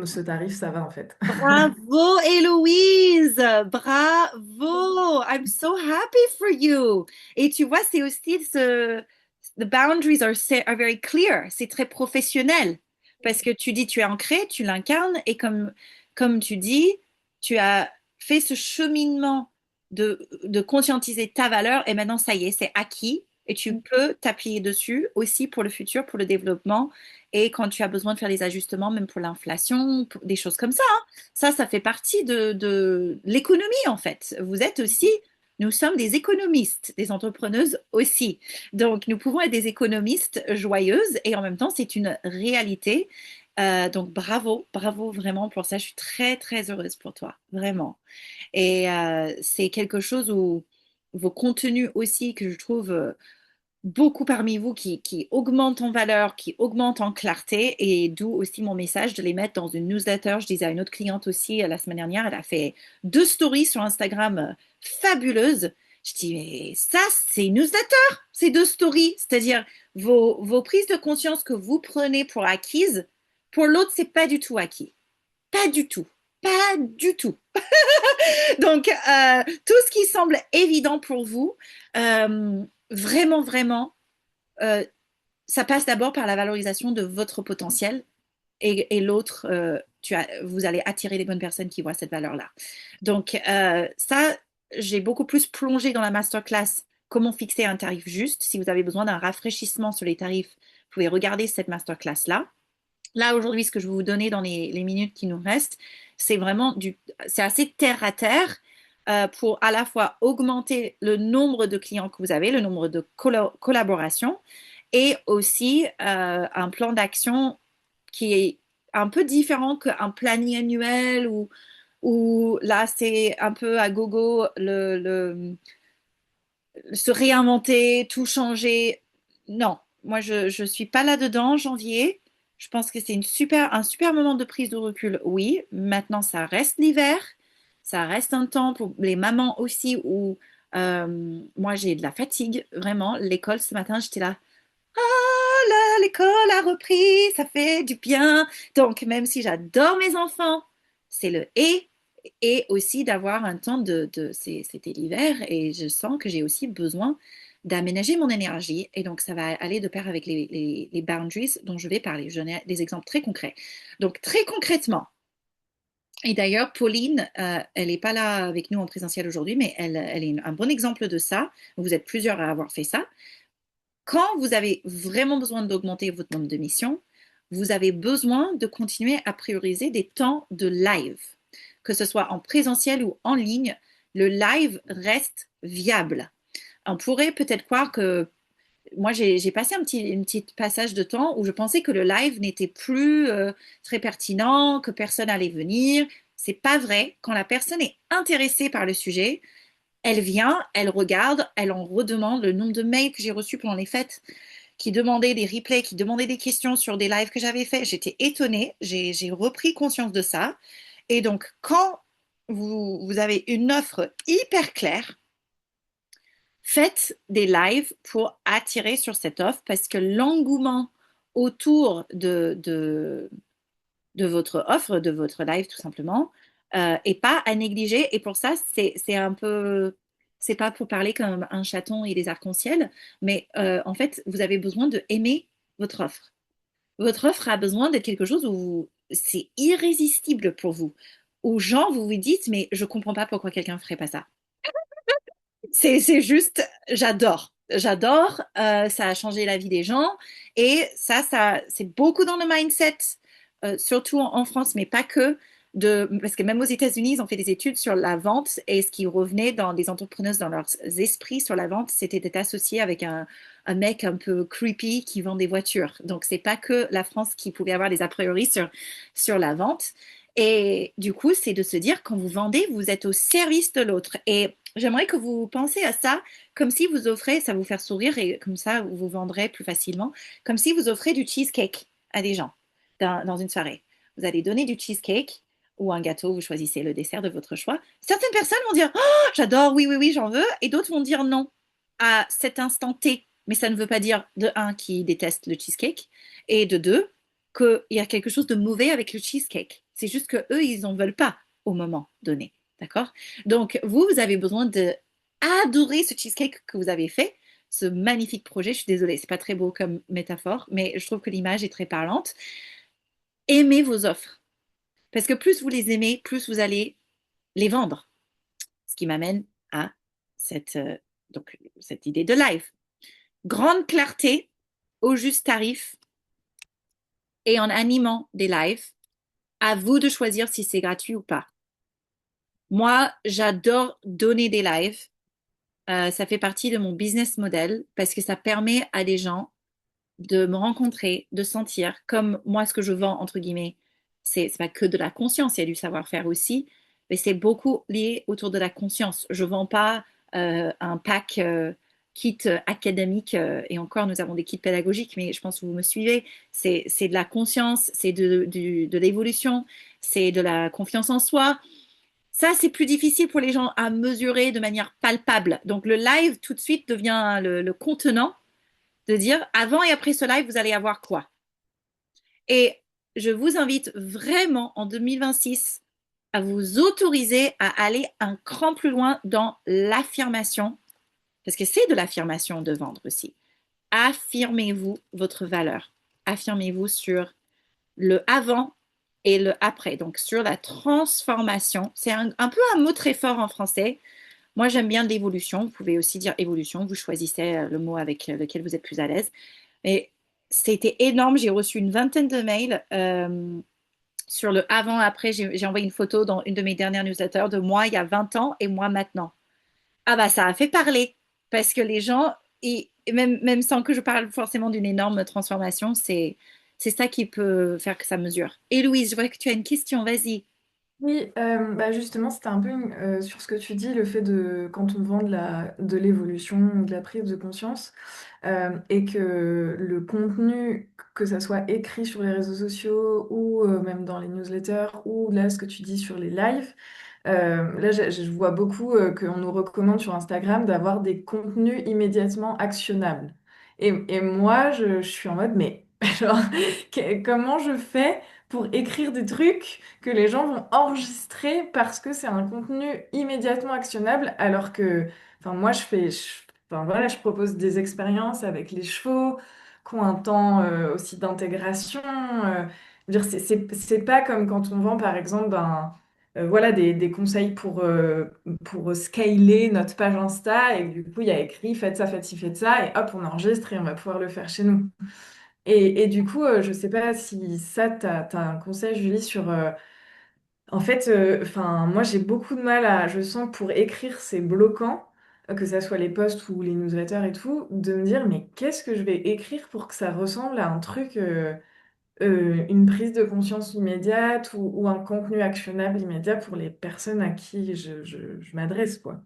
ce tarif, ça va en fait. Bravo, Héloïse! Bravo! I'm so happy for you. Et tu vois, c'est aussi the boundaries are very clear. C'est très professionnel parce que tu dis tu es ancré, tu l'incarnes et comme tu dis, tu as fait ce cheminement de conscientiser ta valeur et maintenant ça y est, c'est acquis et tu peux t'appuyer dessus aussi pour le futur, pour le développement et quand tu as besoin de faire des ajustements, même pour l'inflation, des choses comme ça. Ça fait partie de l'économie en fait. Vous êtes aussi, nous sommes des économistes, des entrepreneuses aussi. Donc, nous pouvons être des économistes joyeuses et en même temps, c'est une réalité. Donc, bravo, bravo vraiment pour ça. Je suis très, très heureuse pour toi, vraiment. Et c'est quelque chose où vos contenus aussi que je trouve beaucoup parmi vous qui augmentent en valeur, qui augmentent en clarté, et d'où aussi mon message de les mettre dans une newsletter. Je disais à une autre cliente aussi la semaine dernière, elle a fait 2 stories sur Instagram fabuleuses. Je dis, mais ça, c'est une newsletter, ces 2 stories, c'est-à-dire vos prises de conscience que vous prenez pour acquises, pour l'autre, c'est pas du tout acquis. Pas du tout. Pas du tout. Donc, tout ce qui semble évident pour vous, vraiment, vraiment, euh, ça passe d'abord par la valorisation de votre potentiel et l'autre, vous allez attirer les bonnes personnes qui voient cette valeur-là. Donc, ça, j'ai beaucoup plus plongé dans la masterclass comment fixer un tarif juste. Si vous avez besoin d'un rafraîchissement sur les tarifs, vous pouvez regarder cette masterclass-là. Là, aujourd'hui, ce que je vais vous donner dans les minutes qui nous restent, c'est vraiment c'est assez terre à terre pour à la fois augmenter le nombre de clients que vous avez, le nombre de collaborations et aussi un plan d'action qui est un peu différent qu'un planning annuel où là, c'est un peu à gogo se réinventer, tout changer. Non, moi, je suis pas là-dedans, janvier. Je pense que c'est un super moment de prise de recul, oui. Maintenant, ça reste l'hiver. Ça reste un temps pour les mamans aussi où moi, j'ai de la fatigue, vraiment. L'école, ce matin, j'étais là. Ah là, l'école a repris, ça fait du bien. Donc, même si j'adore mes enfants, c'est le et aussi d'avoir un temps c'était l'hiver et je sens que j'ai aussi besoin d'aménager mon énergie et donc ça va aller de pair avec les boundaries dont je vais parler. Je donne des exemples très concrets. Donc, très concrètement, et d'ailleurs, Pauline, elle n'est pas là avec nous en présentiel aujourd'hui, mais elle est un bon exemple de ça. Vous êtes plusieurs à avoir fait ça. Quand vous avez vraiment besoin d'augmenter votre nombre de missions, vous avez besoin de continuer à prioriser des temps de live. Que ce soit en présentiel ou en ligne, le live reste viable. On pourrait peut-être croire que moi, j'ai passé une petite passage de temps où je pensais que le live n'était plus très pertinent, que personne allait venir. C'est pas vrai. Quand la personne est intéressée par le sujet, elle vient, elle regarde, elle en redemande. Le nombre de mails que j'ai reçus pendant les fêtes qui demandaient des replays, qui demandaient des questions sur des lives que j'avais fait. J'étais étonnée, j'ai repris conscience de ça. Et donc, quand vous avez une offre hyper claire, faites des lives pour attirer sur cette offre parce que l'engouement autour de votre offre, de votre live tout simplement, et pas à négliger. Et pour ça, c'est un peu, c'est pas pour parler comme un chaton et des arcs-en-ciel, mais en fait, vous avez besoin de aimer votre offre. Votre offre a besoin d'être quelque chose où c'est irrésistible pour vous. Aux gens, vous vous dites, mais je comprends pas pourquoi quelqu'un ferait pas ça. C'est juste, j'adore. J'adore, ça a changé la vie des gens et c'est beaucoup dans le mindset, surtout en France, mais pas que, parce que même aux États-Unis, ils ont fait des études sur la vente et ce qui revenait dans les entrepreneurs, dans leurs esprits sur la vente, c'était d'être associé avec un mec un peu creepy qui vend des voitures. Donc, c'est pas que la France qui pouvait avoir des a priori sur la vente. Et du coup, c'est de se dire, quand vous vendez, vous êtes au service de l'autre. Et j'aimerais que vous pensiez à ça comme si vous offrez, ça va vous faire sourire et comme ça, vous vendrez plus facilement, comme si vous offrez du cheesecake à des gens dans une soirée. Vous allez donner du cheesecake ou un gâteau, vous choisissez le dessert de votre choix. Certaines personnes vont dire, oh, j'adore, oui, oui, oui, j'en veux. Et d'autres vont dire non à cet instant T. Mais ça ne veut pas dire, de un, qu'ils détestent le cheesecake et de deux, qu'il y a quelque chose de mauvais avec le cheesecake. C'est juste que eux, ils n'en veulent pas au moment donné. D'accord? Donc, vous avez besoin de adorer ce cheesecake que vous avez fait, ce magnifique projet. Je suis désolée, c'est pas très beau comme métaphore, mais je trouve que l'image est très parlante. Aimez vos offres. Parce que plus vous les aimez, plus vous allez les vendre. Ce qui m'amène à cette, donc, cette idée de live. Grande clarté, au juste tarif et en animant des lives. À vous de choisir si c'est gratuit ou pas. Moi, j'adore donner des lives. Ça fait partie de mon business model parce que ça permet à des gens de me rencontrer, de sentir comme moi ce que je vends entre guillemets, c'est pas que de la conscience, il y a du savoir-faire aussi, mais c'est beaucoup lié autour de la conscience. Je vends pas un pack kit académique et encore nous avons des kits pédagogiques, mais je pense que vous me suivez. C'est de la conscience, c'est de l'évolution, c'est de la confiance en soi. Ça, c'est plus difficile pour les gens à mesurer de manière palpable. Donc, le live, tout de suite, devient le contenant de dire avant et après ce live, vous allez avoir quoi. Et je vous invite vraiment en 2026 à vous autoriser à aller un cran plus loin dans l'affirmation, parce que c'est de l'affirmation de vendre aussi. Affirmez-vous votre valeur. Affirmez-vous sur le avant et le après. Donc, sur la transformation. C'est un peu un mot très fort en français. Moi, j'aime bien l'évolution. Vous pouvez aussi dire évolution. Vous choisissez le mot avec lequel vous êtes plus à l'aise. Mais c'était énorme. J'ai reçu une vingtaine de mails sur le avant-après. J'ai envoyé une photo dans une de mes dernières newsletters de moi il y a 20 ans et moi maintenant. Ah bah ça a fait parler parce que les gens, et même sans que je parle forcément d'une énorme transformation, c'est ça qui peut faire que ça mesure. Et Louise, je vois que tu as une question, vas-y. Oui, bah justement, c'était un peu sur ce que tu dis, le fait de quand on vend de l'évolution, de la prise de conscience, et que le contenu, que ça soit écrit sur les réseaux sociaux ou même dans les newsletters, ou là, ce que tu dis sur les lives, là, je vois beaucoup qu'on nous recommande sur Instagram d'avoir des contenus immédiatement actionnables. Et moi, je suis en mode, mais genre, comment je fais pour écrire des trucs que les gens vont enregistrer parce que c'est un contenu immédiatement actionnable, alors que, enfin, moi, enfin, voilà, je propose des expériences avec les chevaux qui ont un temps aussi d'intégration. Je veux dire, c'est pas comme quand on vend, par exemple, voilà, des conseils pour scaler notre page Insta et du coup, il y a écrit faites ça et hop, on enregistre et on va pouvoir le faire chez nous. Et du coup, je sais pas si ça, t'as un conseil, Julie, sur... en fait, enfin, moi, j'ai beaucoup de mal à... Je sens que pour écrire, c'est bloquant, que ça soit les posts ou les newsletters et tout, de me dire, mais qu'est-ce que je vais écrire pour que ça ressemble à un truc une prise de conscience immédiate ou un contenu actionnable immédiat pour les personnes à qui je m'adresse, quoi.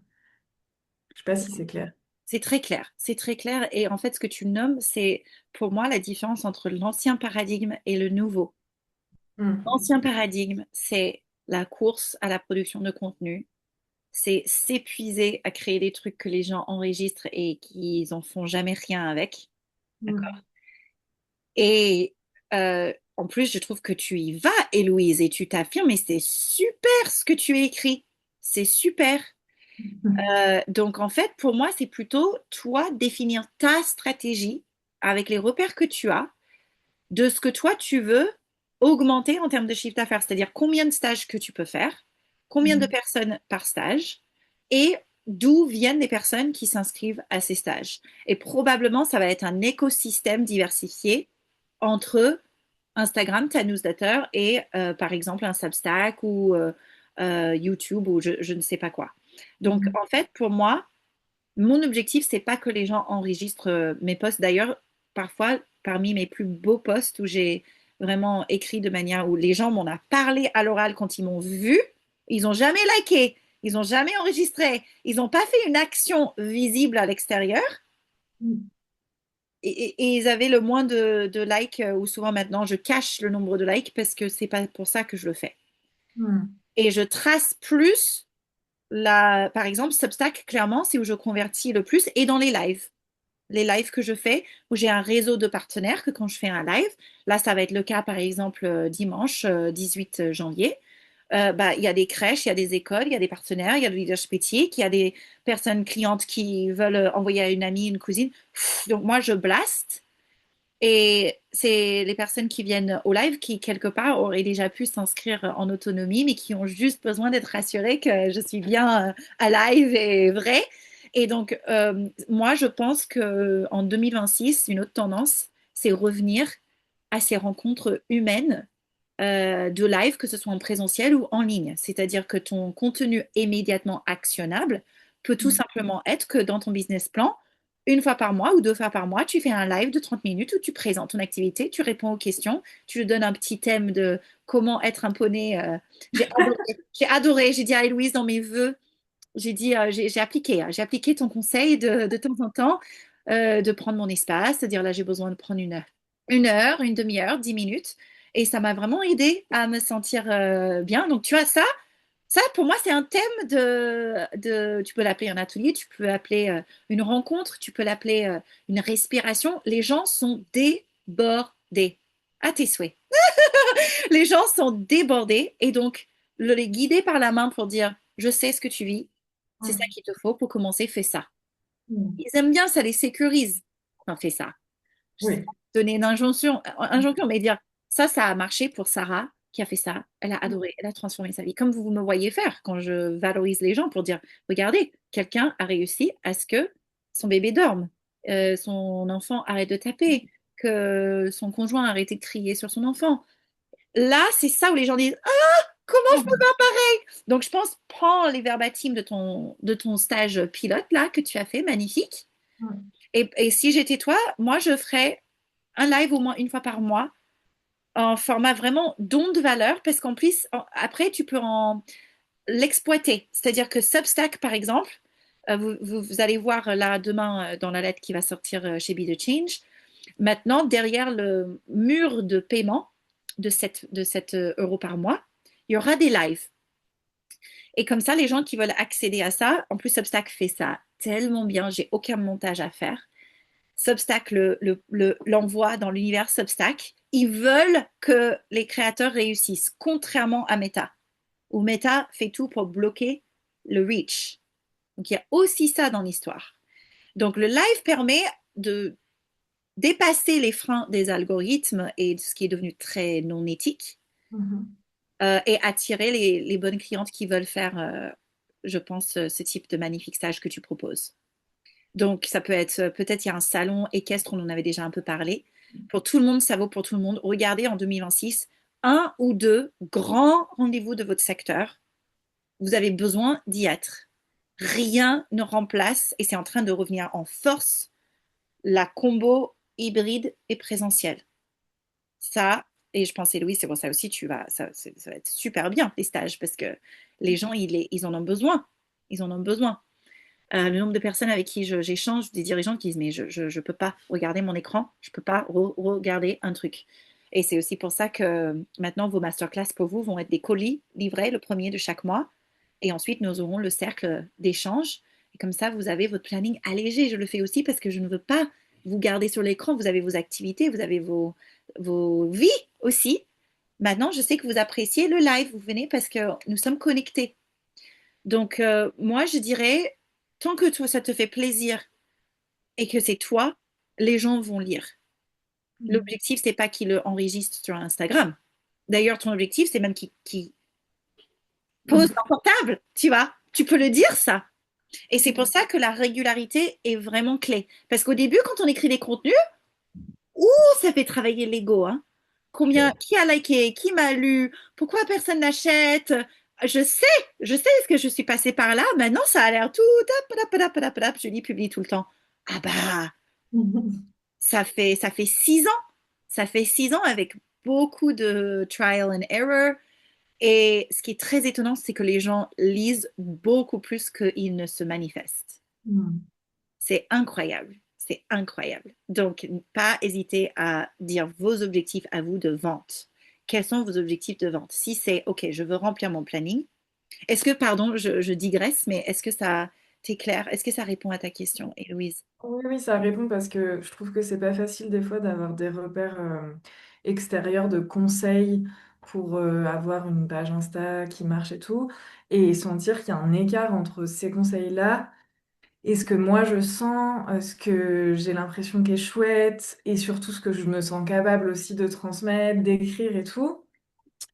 Je sais pas si c'est clair. C'est très clair, c'est très clair. Et en fait, ce que tu nommes, c'est pour moi la différence entre l'ancien paradigme et le nouveau. Mm. L'ancien paradigme, c'est la course à la production de contenu, c'est s'épuiser à créer des trucs que les gens enregistrent et qu'ils en font jamais rien avec. D'accord. Mm. Et en plus, je trouve que tu y vas, Héloïse, et tu t'affirmes, et c'est super ce que tu as écrit. C'est super. Donc, en fait, pour moi, c'est plutôt toi définir ta stratégie avec les repères que tu as de ce que toi, tu veux augmenter en termes de chiffre d'affaires. C'est-à-dire combien de stages que tu peux faire, combien de Mm. personnes par stage et d'où viennent les personnes qui s'inscrivent à ces stages. Et probablement, ça va être un écosystème diversifié entre Instagram, ta newsletter et par exemple un Substack ou YouTube ou je ne sais pas quoi. Donc Mm. en fait, pour moi, mon objectif, c'est pas que les gens enregistrent mes posts. D'ailleurs, parfois, parmi mes plus beaux posts où j'ai vraiment écrit de manière où les gens m'en ont parlé à l'oral quand ils m'ont vu, ils n'ont jamais liké, ils n'ont jamais enregistré, ils n'ont pas fait une action visible à l'extérieur Mm. et ils avaient le moins de likes ou souvent maintenant je cache le nombre de likes parce que c'est pas pour ça que je le fais. Mm. Et je trace plus par exemple, Substack, clairement, c'est où je convertis le plus et dans les lives que je fais, où j'ai un réseau de partenaires que quand je fais un live, là, ça va être le cas, par exemple, dimanche 18 janvier, bah, il y a des crèches, il y a des écoles, il y a des partenaires, il y a le leadership éthique, il y a des personnes clientes qui veulent envoyer à une amie, une cousine. Donc, moi, je blast. Et c'est les personnes qui viennent au live qui, quelque part, auraient déjà pu s'inscrire en autonomie, mais qui ont juste besoin d'être rassurées que je suis bien à live et vrai. Et donc, moi, je pense que en 2026, une autre tendance, c'est revenir à ces rencontres humaines de live, que ce soit en présentiel ou en ligne. C'est-à-dire que ton contenu immédiatement actionnable peut tout Mm. simplement être que dans ton business plan, une fois par mois ou deux fois par mois, tu fais un live de 30 minutes où tu présentes ton activité, tu réponds aux questions, tu lui donnes un petit thème de comment être un poney. J'ai adoré, j'ai adoré, j'ai dit à Héloïse dans mes vœux, j'ai dit, j'ai appliqué ton conseil de temps en temps de prendre mon espace, c'est-à-dire là, j'ai besoin de prendre une heure, une demi-heure, 10 minutes. Et ça m'a vraiment aidé à me sentir bien. Donc, tu vois, ça, pour moi, c'est un thème tu peux l'appeler un atelier, tu peux l'appeler une rencontre, tu peux l'appeler une respiration. Les gens sont débordés. À tes souhaits. Les gens sont débordés et donc les guider par la main pour dire, je sais ce que tu vis, c'est ça Mm. qu'il te faut pour commencer, fais ça. Mm. Ils aiment bien, ça les sécurise. Enfin, fais ça. Je sais pas Oui. donner une injonction, mais dire, ça a marché pour Sarah qui a fait ça. Elle a adoré, elle a transformé sa vie. Comme vous me voyez faire quand je valorise les gens pour dire, regardez, quelqu'un a réussi à ce que son bébé dorme, son enfant arrête de taper, que son conjoint a arrêté de crier sur son enfant. Là, c'est ça où les gens disent, ah, comment je peux Mm. faire pareil? Donc, je pense, prends les verbatims de ton stage pilote, là, que tu as fait, magnifique. Mm. Et si j'étais toi, moi, je ferais un live au moins une fois par mois en format vraiment don de valeur parce qu'en plus, après, tu peux l'exploiter. C'est-à-dire que Substack, par exemple, vous allez voir là demain dans la lettre qui va sortir chez Be The Change, maintenant, derrière le mur de paiement de 7 euros par mois, il y aura des lives. Et comme ça, les gens qui veulent accéder à ça, en plus, Substack fait ça tellement bien, j'ai aucun montage à faire. Substack l'envoie dans l'univers Substack. Ils veulent que les créateurs réussissent, contrairement à Meta, où Meta fait tout pour bloquer le reach. Donc il y a aussi ça dans l'histoire. Donc le live permet de dépasser les freins des algorithmes et de ce qui est devenu très non éthique Mhm. et attirer les bonnes clientes qui veulent faire, je pense, ce type de magnifique stage que tu proposes. Donc, ça peut être, peut-être il y a un salon équestre, on en avait déjà un peu parlé. Pour tout le monde, ça vaut pour tout le monde. Regardez en 2026, un ou deux grands rendez-vous de votre secteur. Vous avez besoin d'y être. Rien ne remplace, et c'est en train de revenir en force, la combo hybride et présentielle. Ça, Et je pensais, Louise, c'est pour ça aussi, ça va être super bien, les stages, parce que les gens, ils en ont besoin. Ils en ont besoin. Le nombre de personnes avec qui j'échange, des dirigeants qui disent, mais je peux pas regarder mon écran, je peux pas regarder un truc. Et c'est aussi pour ça que maintenant, vos masterclass pour vous vont être des colis livrés le premier de chaque mois. Et ensuite, nous aurons le cercle d'échange. Et comme ça, vous avez votre planning allégé. Je le fais aussi parce que je ne veux pas vous garder sur l'écran. Vous avez vos activités, vous avez vos vies aussi. Maintenant, je sais que vous appréciez le live. Vous venez parce que nous sommes connectés. Donc, moi, je dirais, tant que toi, ça te fait plaisir et que c'est toi, les gens vont lire. Mm. L'objectif, c'est pas qu'ils le enregistrent sur Instagram. D'ailleurs, ton objectif, c'est même qu'ils posent leur portable, tu vois. Tu peux le dire, ça. Et c'est pour ça que la régularité est vraiment clé. Parce qu'au début, quand on écrit des contenus, ouh, ça fait travailler l'ego, hein. Combien, qui a liké, qui m'a lu, pourquoi personne n'achète? Je sais, je sais ce que je suis passée par là. Maintenant, ça a l'air tout. Je dis publie tout le temps. Ah bah, ça fait 6 ans. Ça fait 6 ans avec beaucoup de trial and error. Et ce qui est très étonnant, c'est que les gens lisent beaucoup plus qu'ils ne se manifestent. Mm. C'est incroyable. C'est incroyable. Donc, pas hésiter à dire vos objectifs à vous de vente. Quels sont vos objectifs de vente? Si c'est, OK, je veux remplir mon planning. Est-ce que, pardon, je digresse, mais est-ce que ça, t'es clair? Est-ce que ça répond à ta question, Héloïse? Oui, oui, ça répond parce que je trouve que c'est pas facile des fois d'avoir des repères extérieurs de conseils pour avoir une page Insta qui marche et tout, et sentir qu'il y a un écart entre ces conseils-là et ce que moi je sens, ce que j'ai l'impression qui est chouette, et surtout ce que je me sens capable aussi de transmettre, d'écrire et tout.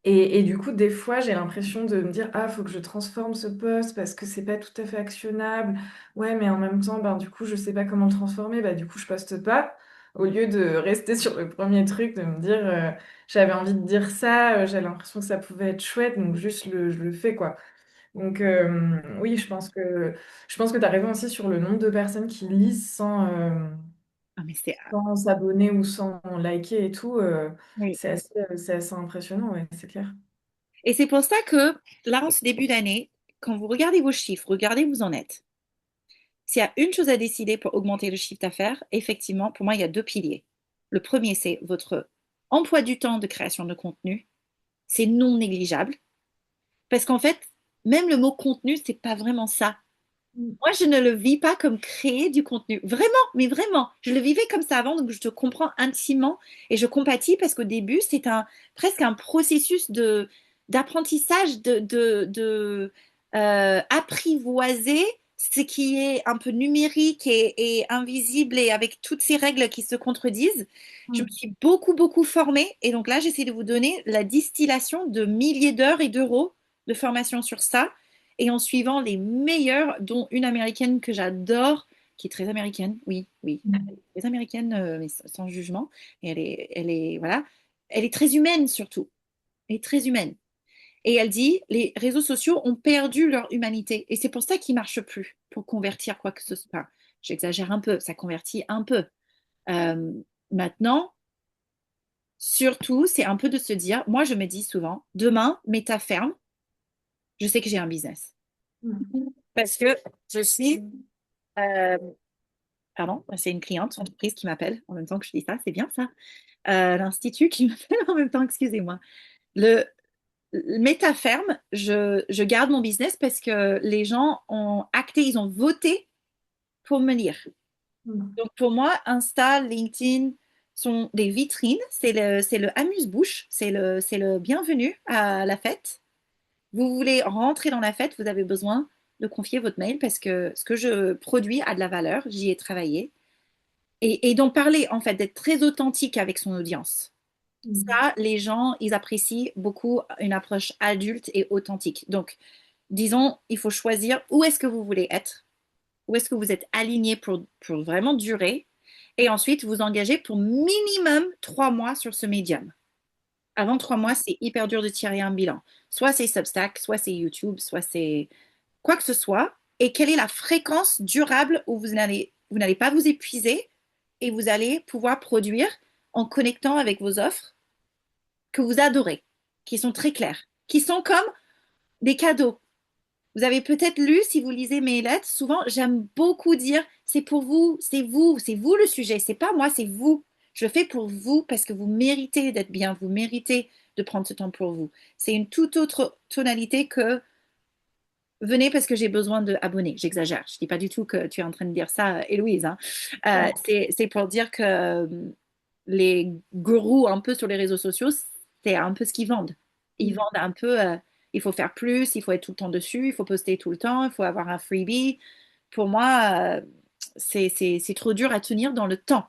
Et du coup, des fois, j'ai l'impression de me dire, ah, faut que je transforme ce post parce que c'est pas tout à fait actionnable. Ouais, mais en même temps, ben, du coup, je sais pas comment le transformer, bah, du coup, je poste pas. Au lieu de rester sur le premier truc, de me dire, j'avais envie de dire ça, j'avais l'impression que ça pouvait être chouette, donc juste je le fais, quoi. Donc, oui, je pense que tu as raison aussi sur le nombre de personnes qui lisent Ah, mais sans s'abonner ou sans liker et tout. oui. C'est assez impressionnant, ouais, c'est clair. Et c'est pour ça que là, en ce début d'année, quand vous regardez vos chiffres, regardez où vous en êtes. S'il y a une chose à décider pour augmenter le chiffre d'affaires, effectivement, pour moi, il y a deux piliers. Le premier, c'est votre emploi du temps de création de contenu. C'est non négligeable. Parce qu'en fait, même le mot contenu, c'est pas vraiment ça. Mm. Moi, je ne le vis pas comme créer du contenu. Vraiment, mais vraiment. Je le vivais comme ça avant, donc je te comprends intimement et je compatis parce qu'au début, c'est presque un processus d'apprentissage, apprivoiser ce qui est un peu numérique et invisible et avec toutes ces règles qui se contredisent. Je me Mm. suis beaucoup, beaucoup formée et donc là, j'essaie de vous donner la distillation de milliers d'heures et d'euros de formation sur ça et en suivant les meilleures, dont une américaine que j'adore, qui est très américaine, oui, oui, Mm. très américaine, mais sans jugement. Et voilà, elle est très humaine surtout. Elle est très humaine. Et elle dit, les réseaux sociaux ont perdu leur humanité. Et c'est pour ça qu'ils ne marchent plus, pour convertir quoi que ce soit. Enfin, j'exagère un peu, ça convertit un peu. Euh, Maintenant, surtout, c'est un peu de se dire, moi je me dis souvent, demain, Meta ferme, je sais que j'ai un business. Mm. Parce que je suis euh, pardon, c'est une cliente entreprise qui m'appelle en même temps que je dis ça, c'est bien ça. L'Institut qui m'appelle en même temps, excusez-moi. Le, le Métaferme, je garde mon business parce que les gens ont acté, ils ont voté pour me lire. Mm. Donc pour moi, Insta, LinkedIn sont des vitrines, c'est le amuse-bouche, c'est le bienvenu à la fête. Vous voulez rentrer dans la fête, vous avez besoin de confier votre mail parce que ce que je produis a de la valeur, j'y ai travaillé. Et d'en parler, en fait, d'être très authentique avec son audience. Mm. Ça, les gens, ils apprécient beaucoup une approche adulte et authentique. Donc, disons, il faut choisir où est-ce que vous voulez être, où est-ce que vous êtes aligné pour vraiment durer, et ensuite vous engagez pour minimum 3 mois sur ce médium. Avant 3 mois, c'est hyper dur de tirer un bilan. Soit c'est Substack, soit c'est YouTube, soit c'est quoi que ce soit. Et quelle est la fréquence durable où vous n'allez pas vous épuiser et vous allez pouvoir produire en connectant avec vos offres que vous adorez, qui sont très clairs, qui sont comme des cadeaux. Vous avez peut-être lu, si vous lisez mes lettres, souvent j'aime beaucoup dire c'est pour vous, c'est vous le sujet, c'est pas moi, c'est vous. Je fais pour vous parce que vous méritez d'être bien, vous méritez de prendre ce temps pour vous. C'est une toute autre tonalité que venez parce que j'ai besoin d'abonnés. J'exagère. Je ne dis pas du tout que tu es en train de dire ça, Héloïse, hein. C'est pour dire que les gourous un peu sur les réseaux sociaux, c'est un peu ce qu'ils vendent. Ils vendent un peu, il faut faire plus, il faut être tout le temps dessus, il faut poster tout le temps, il faut avoir un freebie. Pour moi, c'est trop dur à tenir dans le temps.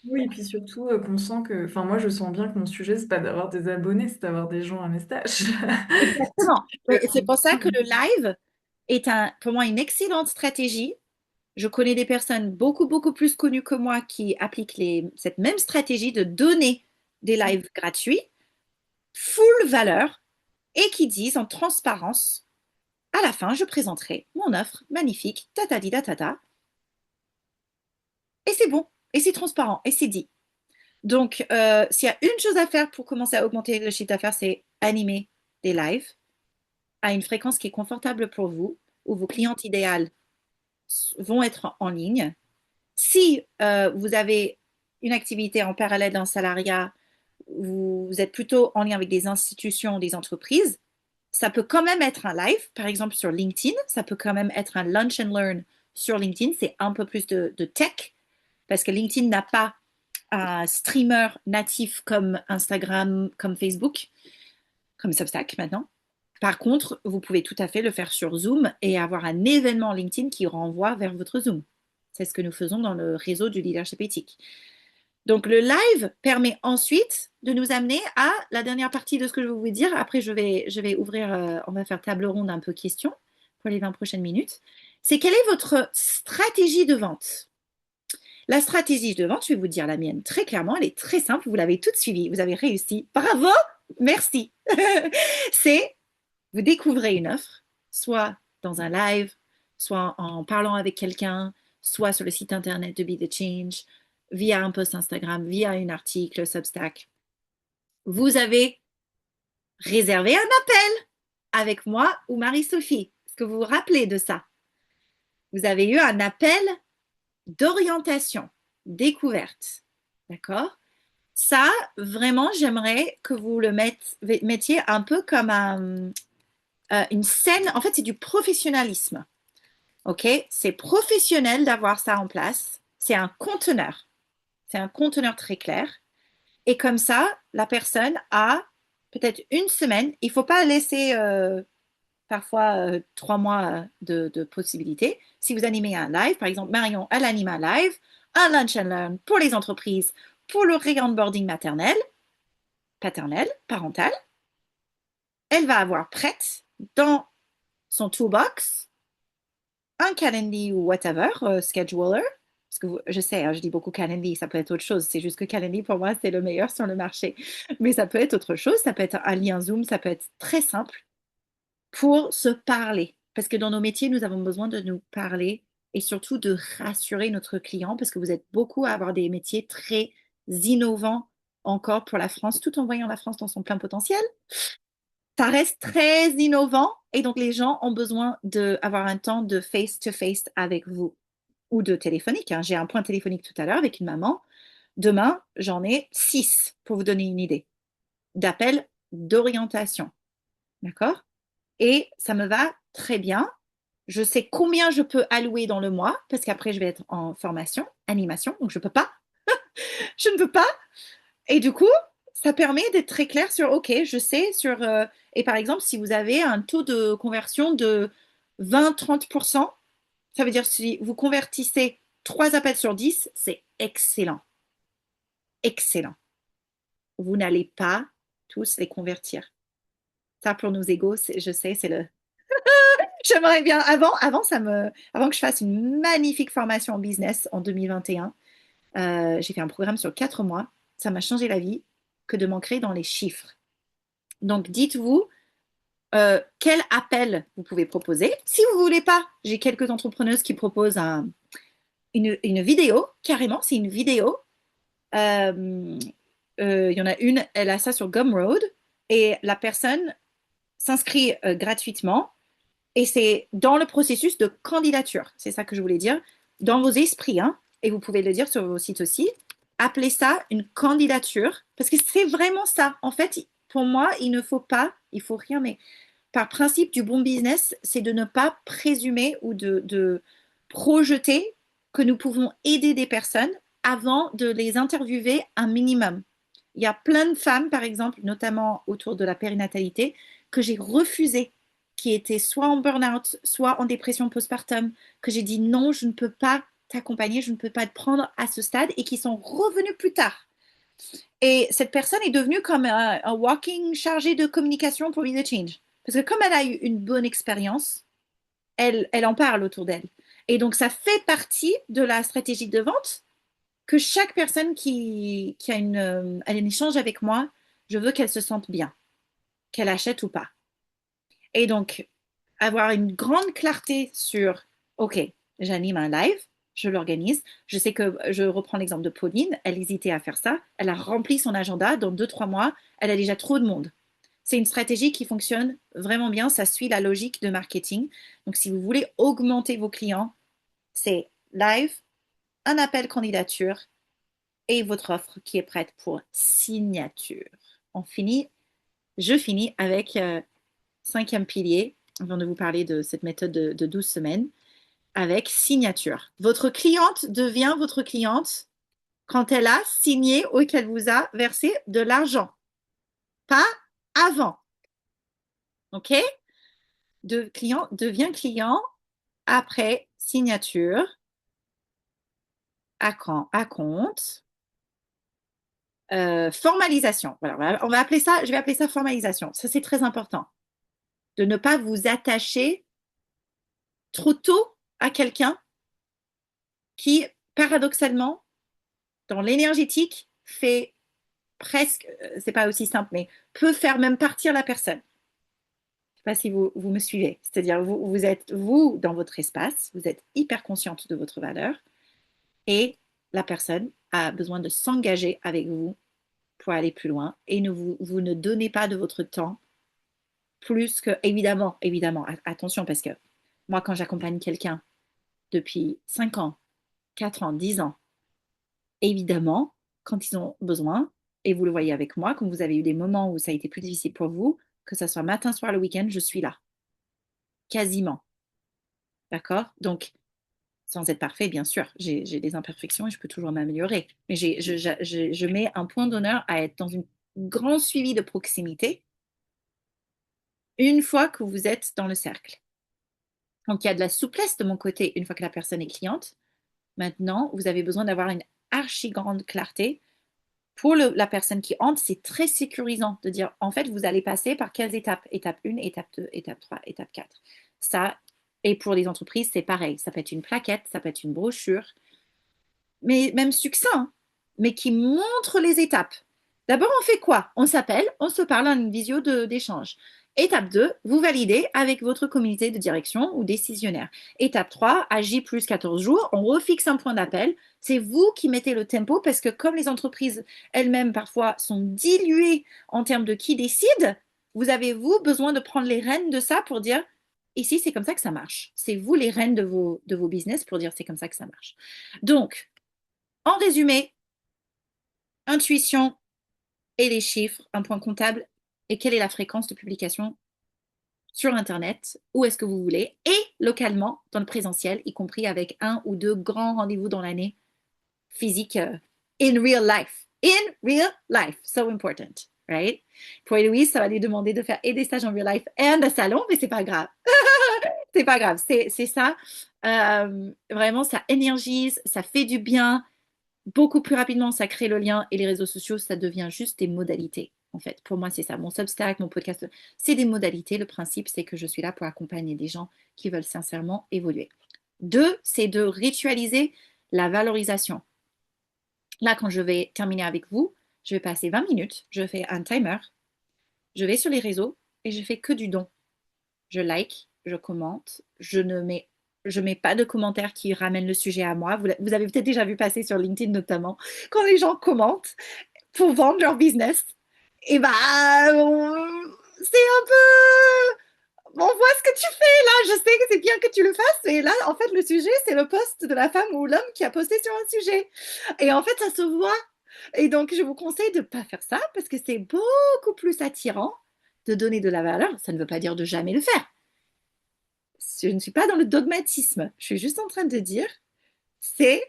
Oui, et puis surtout qu'on sent que, enfin moi je sens bien que mon sujet c'est pas d'avoir des abonnés, c'est d'avoir des gens à mes stages. Exactement. Et c'est pour ça que le live est pour moi une excellente stratégie. Je connais des personnes beaucoup plus connues que moi qui appliquent cette même stratégie de donner des lives gratuits, full valeur, et qui disent en transparence, à la fin, je présenterai mon offre magnifique, tatadi tatata, et c'est bon, et c'est transparent, et c'est dit. Donc, s'il y a une chose à faire pour commencer à augmenter le chiffre d'affaires, c'est animer des lives à une fréquence qui est confortable pour vous, où vos clientes idéales vont être en ligne. Si vous avez une activité en parallèle d'un salariat, vous êtes plutôt en lien avec des institutions, des entreprises, ça peut quand même être un live, par exemple sur LinkedIn, ça peut quand même être un lunch and learn sur LinkedIn, c'est un peu plus de tech, parce que LinkedIn n'a pas un streamer natif comme Instagram, comme Facebook, comme Substack maintenant. Par contre, vous pouvez tout à fait le faire sur Zoom et avoir un événement LinkedIn qui renvoie vers votre Zoom. C'est ce que nous faisons dans le réseau du leadership éthique. Donc, le live permet ensuite de nous amener à la dernière partie de ce que je vais vous dire. Après, je vais ouvrir, on va faire table ronde un peu questions pour les 20 prochaines minutes. C'est quelle est votre stratégie de vente? La stratégie de vente, je vais vous dire la mienne très clairement, elle est très simple, vous l'avez toute suivie, vous avez réussi. Bravo, merci. C'est, vous découvrez une offre, soit dans un live, soit en parlant avec quelqu'un, soit sur le site internet de Be The Change, via un post Instagram, via un article Substack. Vous avez réservé un appel avec moi ou Marie-Sophie. Est-ce que vous vous rappelez de ça? Vous avez eu un appel d'orientation, découverte. D'accord? Ça, vraiment, j'aimerais que vous le mettiez un peu comme une scène. En fait, c'est du professionnalisme. OK? C'est professionnel d'avoir ça en place. C'est un conteneur. C'est un conteneur très clair. Et comme ça, la personne a peut-être une semaine. Il ne faut pas laisser parfois 3 mois de possibilités. Si vous animez un live, par exemple, Marion, elle anime un live, un lunch and learn pour les entreprises, pour le re-onboarding paternel, parental. Elle va avoir prête dans son toolbox un Calendly ou whatever, scheduler. Parce que je sais, hein, je dis beaucoup Calendly, ça peut être autre chose. C'est juste que Calendly, pour moi, c'est le meilleur sur le marché. Mais ça peut être autre chose. Ça peut être un lien Zoom, ça peut être très simple pour se parler. Parce que dans nos métiers, nous avons besoin de nous parler et surtout de rassurer notre client parce que vous êtes beaucoup à avoir des métiers très innovants encore pour la France, tout en voyant la France dans son plein potentiel. Ça reste très innovant et donc les gens ont besoin d'avoir un temps de face-to-face avec vous ou de téléphonique, hein. J'ai un point téléphonique tout à l'heure avec une maman. Demain, j'en ai 6 pour vous donner une idée d'appels d'orientation. D'accord? Et ça me va très bien. Je sais combien je peux allouer dans le mois parce qu'après, je vais être en formation, animation, donc je ne peux pas. Je ne peux pas. Et du coup, ça permet d'être très clair sur, OK, je sais sur... et par exemple, si vous avez un taux de conversion de 20-30%, ça veut dire si vous convertissez 3 appels sur 10, c'est excellent. Excellent. Vous n'allez pas tous les convertir. Ça, pour nos égos, je sais, c'est le... J'aimerais bien, avant que je fasse une magnifique formation en business en 2021, j'ai fait un programme sur 4 mois. Ça m'a changé la vie que de m'ancrer dans les chiffres. Donc, dites-vous quel appel vous pouvez proposer. Si vous ne voulez pas, j'ai quelques entrepreneuses qui proposent une vidéo, carrément, c'est une vidéo il y en a une, elle a ça sur Gumroad et la personne s'inscrit gratuitement et c'est dans le processus de candidature. C'est ça que je voulais dire. Dans vos esprits, hein, et vous pouvez le dire sur vos sites aussi, appelez ça une candidature parce que c'est vraiment ça. En fait, pour moi, il faut rien, mais par principe du bon business, c'est de ne pas présumer ou de projeter que nous pouvons aider des personnes avant de les interviewer un minimum. Il y a plein de femmes, par exemple, notamment autour de la périnatalité, que j'ai refusé, qui étaient soit en burn-out, soit en dépression postpartum, que j'ai dit non, je ne peux pas t'accompagner, je ne peux pas te prendre à ce stade et qui sont revenus plus tard. Et cette personne est devenue comme un walking chargé de communication pour Be the Change. Parce que comme elle a eu une bonne expérience, elle en parle autour d'elle. Et donc, ça fait partie de la stratégie de vente que chaque personne qui a un échange avec moi, je veux qu'elle se sente bien, qu'elle achète ou pas. Et donc, avoir une grande clarté sur, OK, j'anime un live, je l'organise. Je sais que je reprends l'exemple de Pauline, elle hésitait à faire ça. Elle a rempli son agenda. Dans 2-3 mois, elle a déjà trop de monde. C'est une stratégie qui fonctionne vraiment bien. Ça suit la logique de marketing. Donc, si vous voulez augmenter vos clients, c'est live, un appel candidature et votre offre qui est prête pour signature. Je finis avec cinquième pilier, avant de vous parler de cette méthode de 12 semaines, avec signature. Votre cliente devient votre cliente quand elle a signé ou qu'elle vous a versé de l'argent. Pas avant. OK? Client devient client après signature à compte. Formalisation. Voilà, je vais appeler ça formalisation. Ça, c'est très important. De ne pas vous attacher trop tôt à quelqu'un qui, paradoxalement, dans l'énergétique, fait presque, c'est pas aussi simple, mais peut faire même partir la personne. Je ne sais pas si vous me suivez. C'est-à-dire, vous êtes, vous, dans votre espace, vous êtes hyper consciente de votre valeur et la personne a besoin de s'engager avec vous pour aller plus loin et vous ne donnez pas de votre temps plus que, évidemment, attention, parce que moi, quand j'accompagne quelqu'un depuis 5 ans, 4 ans, 10 ans, évidemment, quand ils ont besoin, et vous le voyez avec moi, quand vous avez eu des moments où ça a été plus difficile pour vous, que ce soit matin, soir, le week-end, je suis là. Quasiment. D'accord? Donc, sans être parfait, bien sûr, j'ai des imperfections et je peux toujours m'améliorer. Mais je mets un point d'honneur à être dans un grand suivi de proximité une fois que vous êtes dans le cercle. Donc, il y a de la souplesse de mon côté une fois que la personne est cliente. Maintenant, vous avez besoin d'avoir une archi grande clarté. Pour la personne qui entre, c'est très sécurisant de dire, en fait, vous allez passer par quelles étapes? Étape 1, étape 2, étape 3, étape 4. Ça, et pour les entreprises, c'est pareil. Ça peut être une plaquette, ça peut être une brochure, mais même succinct, hein, mais qui montre les étapes. D'abord, on fait quoi? On s'appelle, on se parle en une visio d'échange. Étape 2, vous validez avec votre comité de direction ou décisionnaire. Étape 3, à J plus 14 jours, on refixe un point d'appel. C'est vous qui mettez le tempo parce que comme les entreprises elles-mêmes parfois sont diluées en termes de qui décide, vous avez, vous, besoin de prendre les rênes de ça pour dire, ici, c'est comme ça que ça marche. C'est vous les rênes de vos business pour dire, c'est comme ça que ça marche. Donc, en résumé, intuition et les chiffres, un point comptable et quelle est la fréquence de publication sur Internet, où est-ce que vous voulez, et localement, dans le présentiel, y compris avec 1 ou 2 grands rendez-vous dans l'année physique in real life. In real life. So important, right? Pour Héloïse, ça va lui demander de faire et des stages en real life et un salon, mais c'est pas grave. C'est pas grave, c'est ça. Vraiment, ça énergise, ça fait du bien. Beaucoup plus rapidement, ça crée le lien et les réseaux sociaux, ça devient juste des modalités. En fait, pour moi, c'est ça. Mon Substack, mon podcast, c'est des modalités. Le principe, c'est que je suis là pour accompagner des gens qui veulent sincèrement évoluer. 2, c'est de ritualiser la valorisation. Là, quand je vais terminer avec vous, je vais passer 20 minutes, je fais un timer, je vais sur les réseaux et je fais que du don. Je like, je commente, je mets pas de commentaires qui ramènent le sujet à moi. Vous avez peut-être déjà vu passer sur LinkedIn notamment, quand les gens commentent, pour vendre leur business. Et bah, c'est un peu... On voit ce que tu fais là, je sais que c'est bien que tu le fasses, et là, en fait, le sujet, c'est le post de la femme ou l'homme qui a posté sur un sujet. Et en fait, ça se voit. Et donc, je vous conseille de ne pas faire ça parce que c'est beaucoup plus attirant de donner de la valeur. Ça ne veut pas dire de jamais le faire. Je ne suis pas dans le dogmatisme. Je suis juste en train de dire, c'est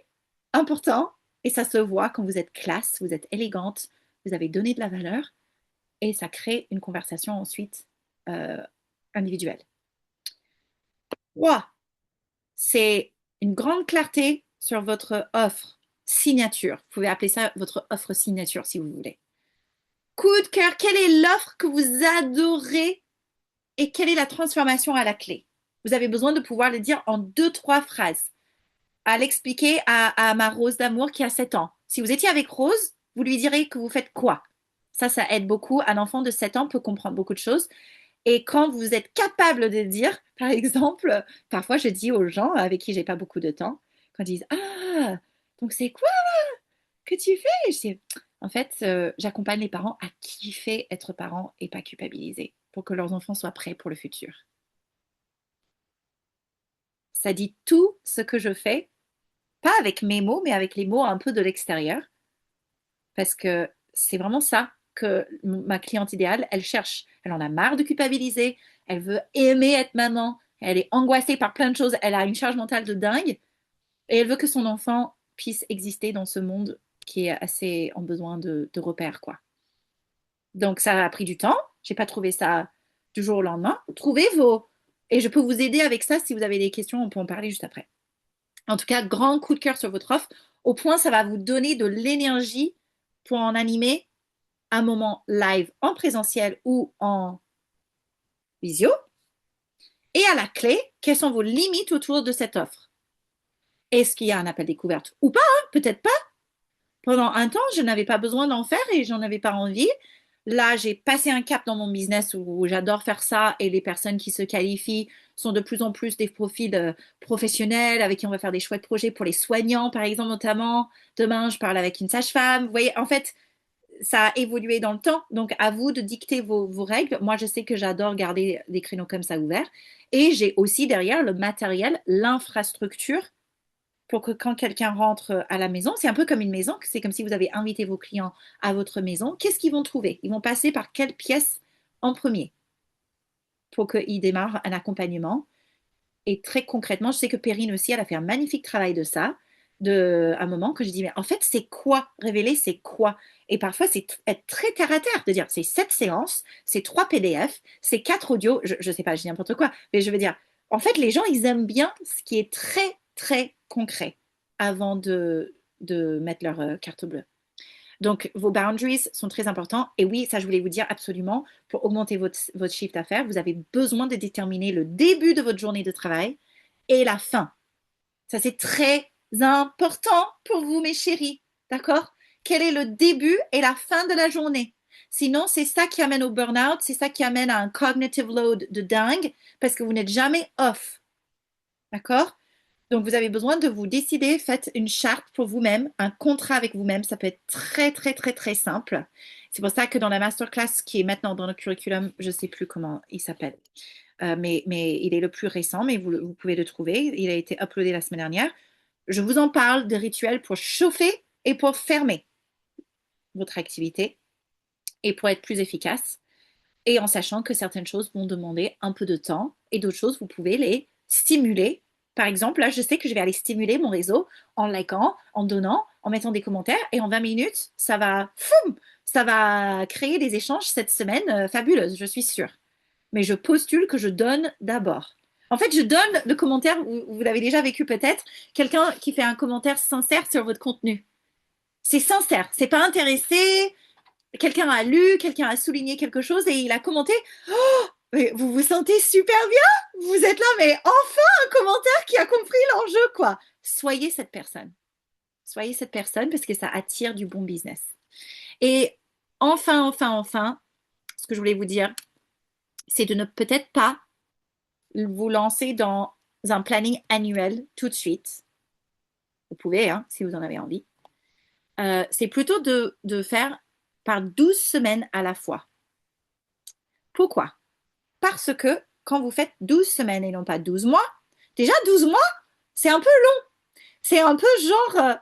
important et ça se voit quand vous êtes classe, vous êtes élégante, vous avez donné de la valeur et ça crée une conversation ensuite euh, individuelle. 3. C'est une grande clarté sur votre offre signature. Vous pouvez appeler ça votre offre signature si vous voulez. Coup de cœur, quelle est l'offre que vous adorez et quelle est la transformation à la clé? Vous avez besoin de pouvoir le dire en 2-3 phrases. À l'expliquer à ma Rose d'amour qui a 7 ans. Si vous étiez avec Rose, vous lui direz que vous faites quoi? Ça aide beaucoup. Un enfant de 7 ans peut comprendre beaucoup de choses. Et quand vous êtes capable de dire, par exemple, parfois je dis aux gens avec qui j'ai pas beaucoup de temps, quand ils disent ah, donc c'est quoi que tu fais? Je dis, en fait, j'accompagne les parents à kiffer être parents et pas culpabiliser pour que leurs enfants soient prêts pour le futur. Ça dit tout ce que je fais, pas avec mes mots, mais avec les mots un peu de l'extérieur, parce que c'est vraiment ça que ma cliente idéale, elle cherche. Elle en a marre de culpabiliser, elle veut aimer être maman, elle est angoissée par plein de choses, elle a une charge mentale de dingue, et elle veut que son enfant puisse exister dans ce monde qui est assez en besoin de repères, quoi. Donc ça a pris du temps, j'ai pas trouvé ça du jour au lendemain. Trouvez vos... Et je peux vous aider avec ça si vous avez des questions, on peut en parler juste après. En tout cas, grand coup de cœur sur votre offre, au point ça va vous donner de l'énergie pour en animer un moment live en présentiel ou en visio. Et à la clé, quelles sont vos limites autour de cette offre? Est-ce qu'il y a un appel découverte ou pas, hein? Peut-être pas. Pendant un temps, je n'avais pas besoin d'en faire et j'en avais pas envie. Là, j'ai passé un cap dans mon business où j'adore faire ça et les personnes qui se qualifient sont de plus en plus des profils professionnels avec qui on va faire des chouettes projets pour les soignants, par exemple, notamment. Demain, je parle avec une sage-femme. Vous voyez, en fait, ça a évolué dans le temps. Donc, à vous de dicter vos règles. Moi, je sais que j'adore garder des créneaux comme ça ouverts. Et j'ai aussi derrière le matériel, l'infrastructure pour que quand quelqu'un rentre à la maison, c'est un peu comme une maison, c'est comme si vous avez invité vos clients à votre maison. Qu'est-ce qu'ils vont trouver? Ils vont passer par quelle pièce en premier pour qu'ils démarrent un accompagnement? Et très concrètement, je sais que Perrine aussi, elle a fait un magnifique travail de ça, de un moment que je dis, mais en fait, c'est quoi? Révéler, c'est quoi? Et parfois, c'est être très terre à terre, de dire, c'est 7 séances, c'est 3 PDF, c'est 4 audios, je sais pas, je dis n'importe quoi, mais je veux dire, en fait, les gens, ils aiment bien ce qui est très, très concret avant de mettre leur carte bleue. Donc, vos boundaries sont très importants. Et oui, ça, je voulais vous dire absolument, pour augmenter votre chiffre d'affaires, vous avez besoin de déterminer le début de votre journée de travail et la fin. Ça, c'est très important pour vous, mes chéris. D'accord? Quel est le début et la fin de la journée? Sinon, c'est ça qui amène au burn-out, c'est ça qui amène à un cognitive load de dingue parce que vous n'êtes jamais off. D'accord? Donc, vous avez besoin de vous décider, faites une charte pour vous-même, un contrat avec vous-même. Ça peut être très, très, très, très simple. C'est pour ça que dans la masterclass qui est maintenant dans le curriculum, je ne sais plus comment il s'appelle, mais il est le plus récent, mais vous pouvez le trouver. Il a été uploadé la semaine dernière. Je vous en parle de rituels pour chauffer et pour fermer votre activité et pour être plus efficace. Et en sachant que certaines choses vont demander un peu de temps et d'autres choses, vous pouvez les stimuler. Par exemple, là, je sais que je vais aller stimuler mon réseau en likant, en donnant, en mettant des commentaires et en 20 minutes, ça va créer des échanges cette semaine fabuleuses, je suis sûre. Mais je postule que je donne d'abord. En fait, je donne le commentaire, vous l'avez déjà vécu peut-être, quelqu'un qui fait un commentaire sincère sur votre contenu. C'est sincère, c'est pas intéressé, quelqu'un a lu, quelqu'un a souligné quelque chose et il a commenté. Oh, mais vous vous sentez super bien? Vous êtes là, mais enfin un commentaire qui a compris l'enjeu, quoi. Soyez cette personne. Soyez cette personne parce que ça attire du bon business. Et enfin, ce que je voulais vous dire, c'est de ne peut-être pas vous lancer dans un planning annuel tout de suite. Vous pouvez, hein, si vous en avez envie. C'est plutôt de faire par 12 semaines à la fois. Pourquoi? Parce que quand vous faites 12 semaines et non pas 12 mois, déjà 12 mois, c'est un peu long. C'est un peu genre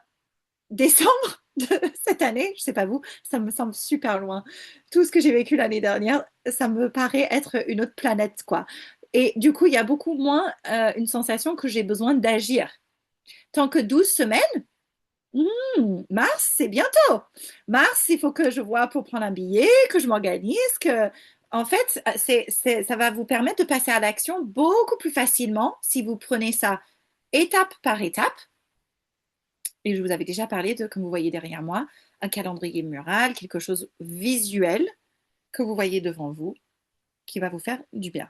décembre de cette année, je sais pas vous, ça me semble super loin. Tout ce que j'ai vécu l'année dernière, ça me paraît être une autre planète, quoi. Et du coup, il y a beaucoup moins une sensation que j'ai besoin d'agir. Tant que 12 semaines, mars, c'est bientôt. Mars, il faut que je vois pour prendre un billet, que je m'organise, que... En fait, ça va vous permettre de passer à l'action beaucoup plus facilement si vous prenez ça étape par étape. Et je vous avais déjà parlé de, comme vous voyez derrière moi, un calendrier mural, quelque chose visuel que vous voyez devant vous qui va vous faire du bien.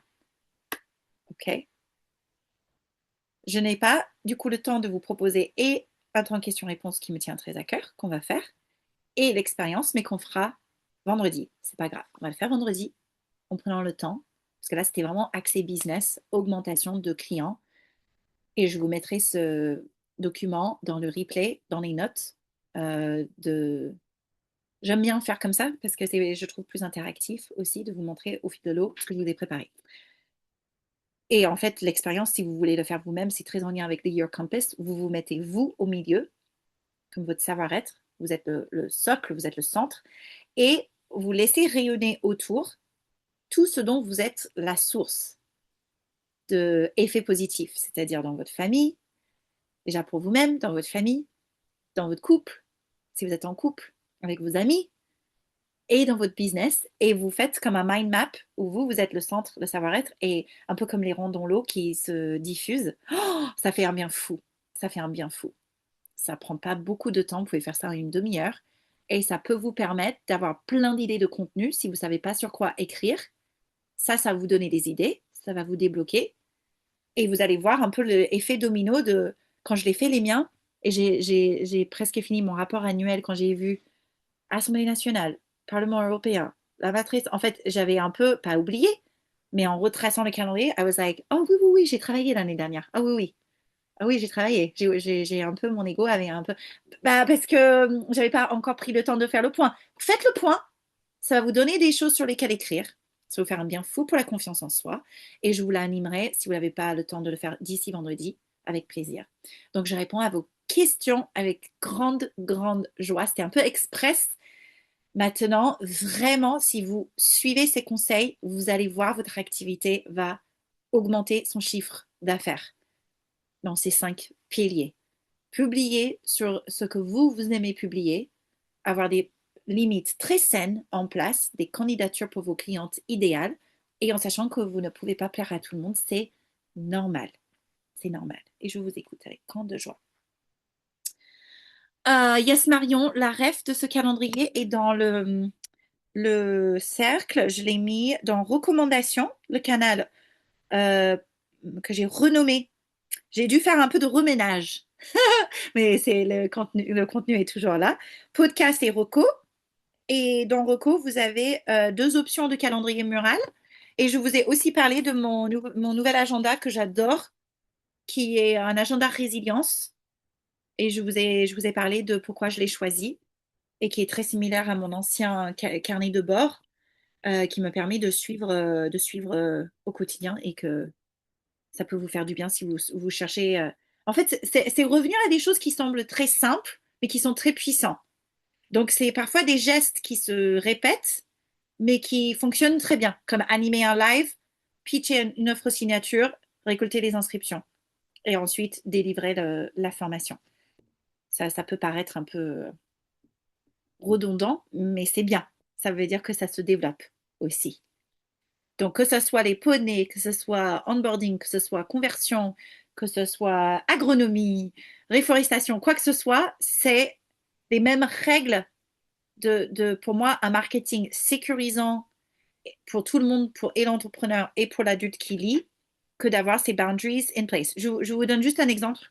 OK? Je n'ai pas du coup le temps de vous proposer et un temps question-réponse qui me tient très à cœur, qu'on va faire, et l'expérience, mais qu'on fera vendredi. C'est pas grave, on va le faire vendredi en prenant le temps, parce que là c'était vraiment accès business, augmentation de clients, et je vous mettrai ce document dans le replay, dans les notes de... J'aime bien faire comme ça parce que je trouve plus interactif aussi de vous montrer au fil de l'eau ce que je vous ai préparé. Et en fait, l'expérience, si vous voulez le faire vous-même, c'est très en lien avec le Your Compass. Vous vous mettez vous au milieu, comme votre savoir-être. Vous êtes le socle, vous êtes le centre. Et vous laissez rayonner autour tout ce dont vous êtes la source d'effets positifs. C'est-à-dire dans votre famille, déjà pour vous-même, dans votre famille, dans votre couple, si vous êtes en couple, avec vos amis, et dans votre business, et vous faites comme un mind map où vous êtes le centre, le savoir-être, et un peu comme les ronds dans l'eau qui se diffusent. Oh, ça fait un bien fou. Ça fait un bien fou. Ça prend pas beaucoup de temps. Vous pouvez faire ça en une demi-heure. Et ça peut vous permettre d'avoir plein d'idées de contenu si vous ne savez pas sur quoi écrire. Ça va vous donner des idées. Ça va vous débloquer. Et vous allez voir un peu l'effet domino de quand je l'ai fait les miens. Et j'ai presque fini mon rapport annuel quand j'ai vu Assemblée nationale, Parlement européen, la matrice. En fait, j'avais un peu, pas oublié, mais en retraçant le calendrier, I was like, oh oui, oui, oui, j'ai travaillé l'année dernière. Ah oui, oui. Ah oui, j'ai travaillé. J'ai un peu, mon ego avait un peu. Bah, parce que j'avais pas encore pris le temps de faire le point. Faites le point. Ça va vous donner des choses sur lesquelles écrire. Ça va vous faire un bien fou pour la confiance en soi. Et je vous l'animerai, si vous n'avez pas le temps de le faire d'ici vendredi, avec plaisir. Donc, je réponds à vos questions avec grande, grande joie. C'était un peu express. Maintenant, vraiment, si vous suivez ces conseils, vous allez voir votre activité va augmenter son chiffre d'affaires dans ces 5 piliers. Publier sur ce que vous aimez publier, avoir des limites très saines en place, des candidatures pour vos clientes idéales, et en sachant que vous ne pouvez pas plaire à tout le monde, c'est normal. C'est normal. Et je vous écoute avec grande joie. Yes, Marion, la ref de ce calendrier est dans le cercle. Je l'ai mis dans recommandations, le canal que j'ai renommé. J'ai dû faire un peu de reménage, mais le contenu est toujours là. Podcast et Reco. Et dans Reco, vous avez 2 options de calendrier mural. Et je vous ai aussi parlé de mon nouvel agenda que j'adore, qui est un agenda résilience. Et je vous ai parlé de pourquoi je l'ai choisi et qui est très similaire à mon ancien carnet de bord qui me permet de suivre au quotidien et que ça peut vous faire du bien si vous cherchez. En fait, c'est revenir à des choses qui semblent très simples, mais qui sont très puissants. Donc, c'est parfois des gestes qui se répètent, mais qui fonctionnent très bien, comme animer un live, pitcher une offre signature, récolter les inscriptions et ensuite délivrer la formation. Ça peut paraître un peu redondant, mais c'est bien. Ça veut dire que ça se développe aussi. Donc, que ce soit les poneys, que ce soit onboarding, que ce soit conversion, que ce soit agronomie, réforestation, quoi que ce soit, c'est les mêmes règles pour moi, un marketing sécurisant pour tout le monde, et l'entrepreneur et pour l'adulte qui lit, que d'avoir ces boundaries in place. Je vous donne juste un exemple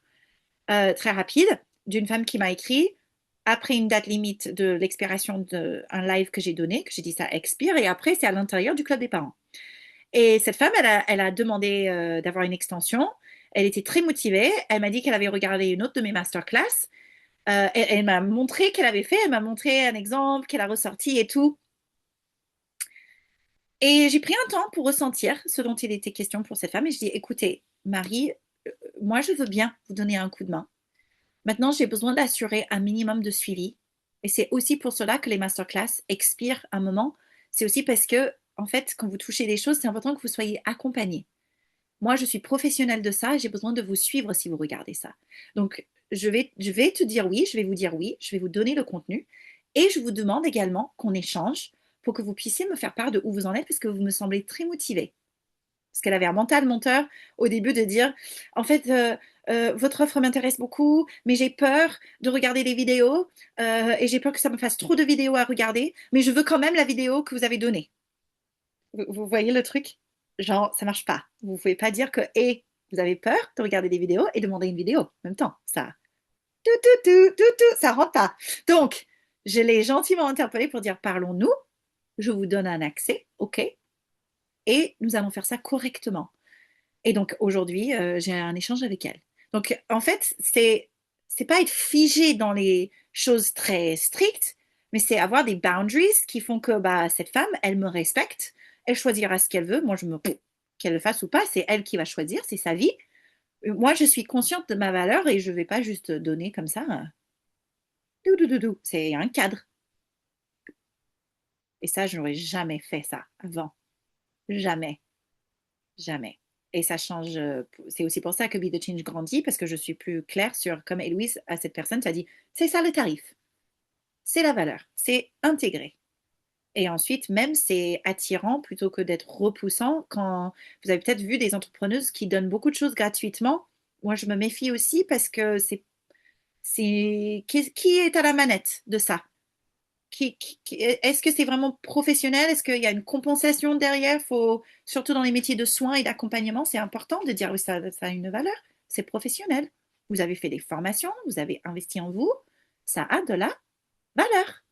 très rapide d'une femme qui m'a écrit après une date limite de l'expiration d'un live que j'ai donné, que j'ai dit ça expire, et après c'est à l'intérieur du club des parents. Et cette femme, elle a demandé d'avoir une extension. Elle était très motivée. Elle m'a dit qu'elle avait regardé une autre de mes masterclass. Elle m'a montré qu'elle avait fait, elle m'a montré un exemple qu'elle a ressorti et tout. Et j'ai pris un temps pour ressentir ce dont il était question pour cette femme. Et je dis, écoutez, Marie, moi, je veux bien vous donner un coup de main. Maintenant, j'ai besoin d'assurer un minimum de suivi. Et c'est aussi pour cela que les masterclass expirent un moment. C'est aussi parce que, en fait, quand vous touchez des choses, c'est important que vous soyez accompagné. Moi, je suis professionnelle de ça et j'ai besoin de vous suivre si vous regardez ça. Donc, je vais te dire oui, je vais vous dire oui, je vais vous donner le contenu et je vous demande également qu'on échange pour que vous puissiez me faire part de où vous en êtes parce que vous me semblez très motivé. Parce qu'elle avait un mental monteur au début de dire, en fait, votre offre m'intéresse beaucoup, mais j'ai peur de regarder les vidéos et j'ai peur que ça me fasse trop de vidéos à regarder, mais je veux quand même la vidéo que vous avez donnée. Vous voyez le truc? Genre, ça marche pas. Vous pouvez pas dire que, et vous avez peur de regarder des vidéos et demander une vidéo en même temps. Ça, ça rentre pas. Donc, je l'ai gentiment interpellé pour dire, parlons-nous, je vous donne un accès, ok, et nous allons faire ça correctement. Et donc, aujourd'hui, j'ai un échange avec elle. Donc, en fait, c'est pas être figé dans les choses très strictes, mais c'est avoir des boundaries qui font que bah, cette femme, elle me respecte, elle choisira ce qu'elle veut. Moi, je me qu'elle le fasse ou pas, c'est elle qui va choisir, c'est sa vie. Moi, je suis consciente de ma valeur et je vais pas juste donner comme ça. C'est un cadre. Et ça, je n'aurais jamais fait ça avant. Jamais, jamais. Et ça change. C'est aussi pour ça que Be the Change grandit, parce que je suis plus claire sur, comme Héloïse, à cette personne, tu as dit, c'est ça le tarif, c'est la valeur, c'est intégré. Et ensuite, même c'est attirant plutôt que d'être repoussant. Quand vous avez peut-être vu des entrepreneuses qui donnent beaucoup de choses gratuitement, moi je me méfie aussi parce que qui est à la manette de ça? Est-ce que c'est vraiment professionnel? Est-ce qu'il y a une compensation derrière? Faut, surtout dans les métiers de soins et d'accompagnement, c'est important de dire oui, ça a une valeur. C'est professionnel. Vous avez fait des formations, vous avez investi en vous, ça a de la valeur.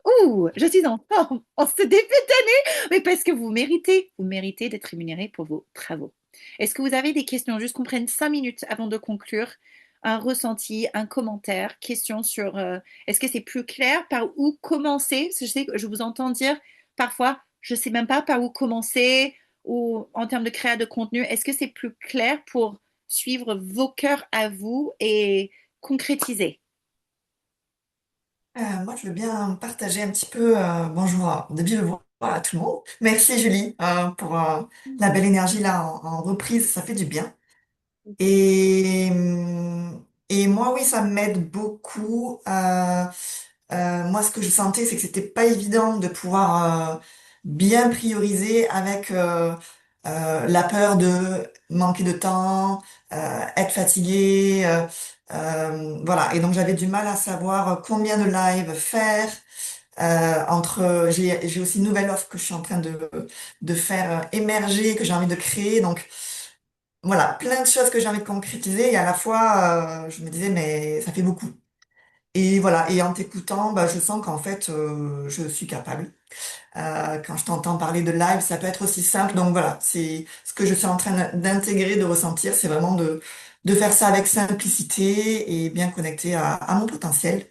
Ouh, je suis en forme en ce début d'année, mais parce que vous méritez d'être rémunéré pour vos travaux. Est-ce que vous avez des questions? Juste qu'on prenne 5 minutes avant de conclure. Un ressenti, un commentaire, question sur est-ce que c'est plus clair par où commencer? Parce que je sais que je vous entends dire parfois, je ne sais même pas par où commencer ou en termes de créa de contenu. Est-ce que c'est plus clair pour suivre vos cœurs à vous et concrétiser? Moi, je veux bien partager un petit peu. Bonjour, de vive voix à tout le monde. Merci Julie pour la belle énergie là en reprise, ça fait du bien. Et moi, oui, ça m'aide beaucoup. Moi, ce que je sentais, c'est que c'était pas évident de pouvoir bien prioriser avec la peur de manquer de temps, être fatigué, voilà. Et donc, j'avais du mal à savoir combien de lives faire. J'ai aussi une nouvelle offre que je suis en train de faire émerger, que j'ai envie de créer. Donc, voilà, plein de choses que j'ai envie de concrétiser et à la fois, je me disais, mais ça fait beaucoup. Et voilà, et en t'écoutant, bah, je sens qu'en fait, je suis capable. Quand je t'entends parler de live, ça peut être aussi simple. Donc voilà, c'est ce que je suis en train d'intégrer, de ressentir, c'est vraiment de faire ça avec simplicité et bien connecté à mon potentiel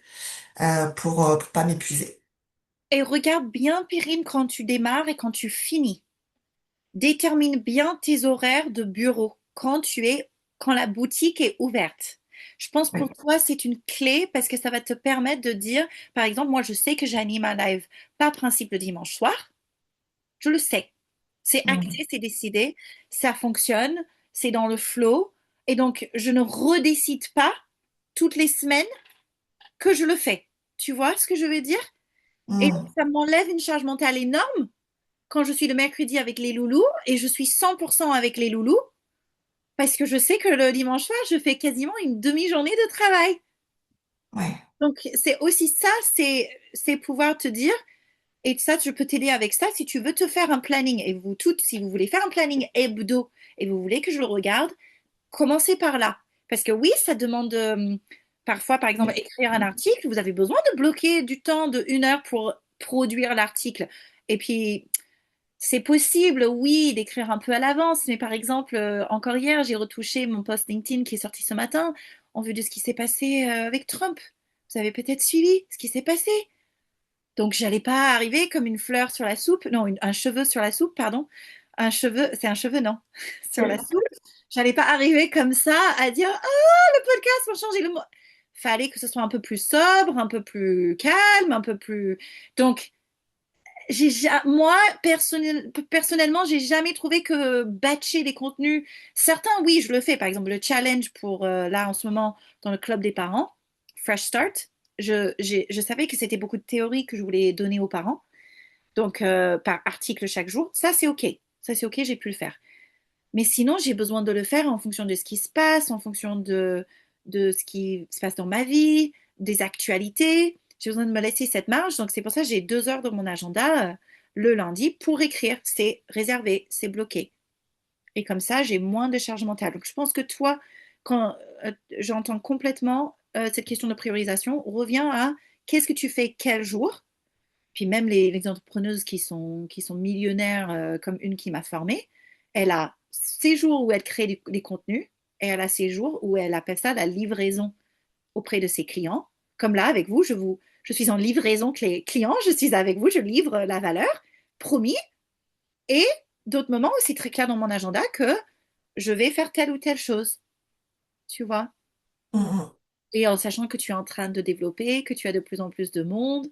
pour pas m'épuiser. Et regarde bien, Périne, quand tu démarres et quand tu finis. Détermine bien tes horaires de bureau quand la boutique est ouverte. Je pense pour Oui. toi, c'est une clé parce que ça va te permettre de dire, par exemple, moi, je sais que j'anime un live par principe le dimanche soir. Je le sais. C'est Mm. acté, c'est décidé, ça fonctionne, c'est dans le flow. Et donc, je ne redécide pas toutes les semaines que je le fais. Tu vois ce que je veux dire? Et donc, Mm. ça m'enlève une charge mentale énorme quand je suis le mercredi avec les loulous et je suis 100% avec les loulous parce que je sais que le dimanche soir, je fais quasiment une demi-journée de travail. Ouais. Donc, c'est aussi ça, c'est pouvoir te dire, et ça, je peux t'aider avec ça, si tu veux te faire un planning, et vous toutes, si vous voulez faire un planning hebdo, et vous voulez que je le regarde, commencez par là. Parce que oui, ça demande parfois, par exemple, écrire un article, vous avez besoin de bloquer du temps de 1 heure pour produire l'article. Et puis, c'est possible, oui, d'écrire un peu à l'avance, mais par exemple, encore hier, j'ai retouché mon post LinkedIn qui est sorti ce matin. en vue de ce qui s'est passé avec Trump. Vous avez peut-être suivi ce qui s'est passé. Donc, j'allais pas arriver comme une fleur sur la soupe, non, un cheveu sur la soupe, pardon. Un cheveu, c'est un cheveu, non, sur la soupe. J'allais pas arriver comme ça à dire, oh, le podcast pour changer le monde. Fallait que ce soit un peu plus sobre, un peu plus calme, un peu plus. Donc, moi, personnellement, j'ai jamais trouvé que batcher les contenus. Certains, oui, je le fais. Par exemple, le challenge pour là en ce moment dans le club des parents, Fresh Start. Je savais que c'était beaucoup de théories que je voulais donner aux parents. Donc, par article chaque jour. Ça, c'est OK. Ça, c'est OK, j'ai pu le faire. Mais sinon, j'ai besoin de le faire en fonction de ce qui se passe, en fonction de ce qui se passe dans ma vie, des actualités. J'ai besoin de me laisser cette marge. Donc, c'est pour ça que j'ai 2 heures dans mon agenda le lundi pour écrire. C'est réservé, c'est bloqué. Et comme ça, j'ai moins de charge mentale. Donc, je pense que toi, quand j'entends complètement cette question de priorisation, revient à qu'est-ce que tu fais quel jour. Puis même les entrepreneuses qui sont millionnaires, comme une qui m'a formée, elle a ces jours où elle crée des contenus et elle a ces jours où elle appelle ça la livraison auprès de ses clients. Comme là, avec vous, je suis en livraison client, je suis avec vous, je livre la valeur, promis. Et d'autres moments où c'est très clair dans mon agenda que je vais faire telle ou telle chose, tu vois. Mhm. Et en sachant que tu es en train de développer, que tu as de plus en plus de monde,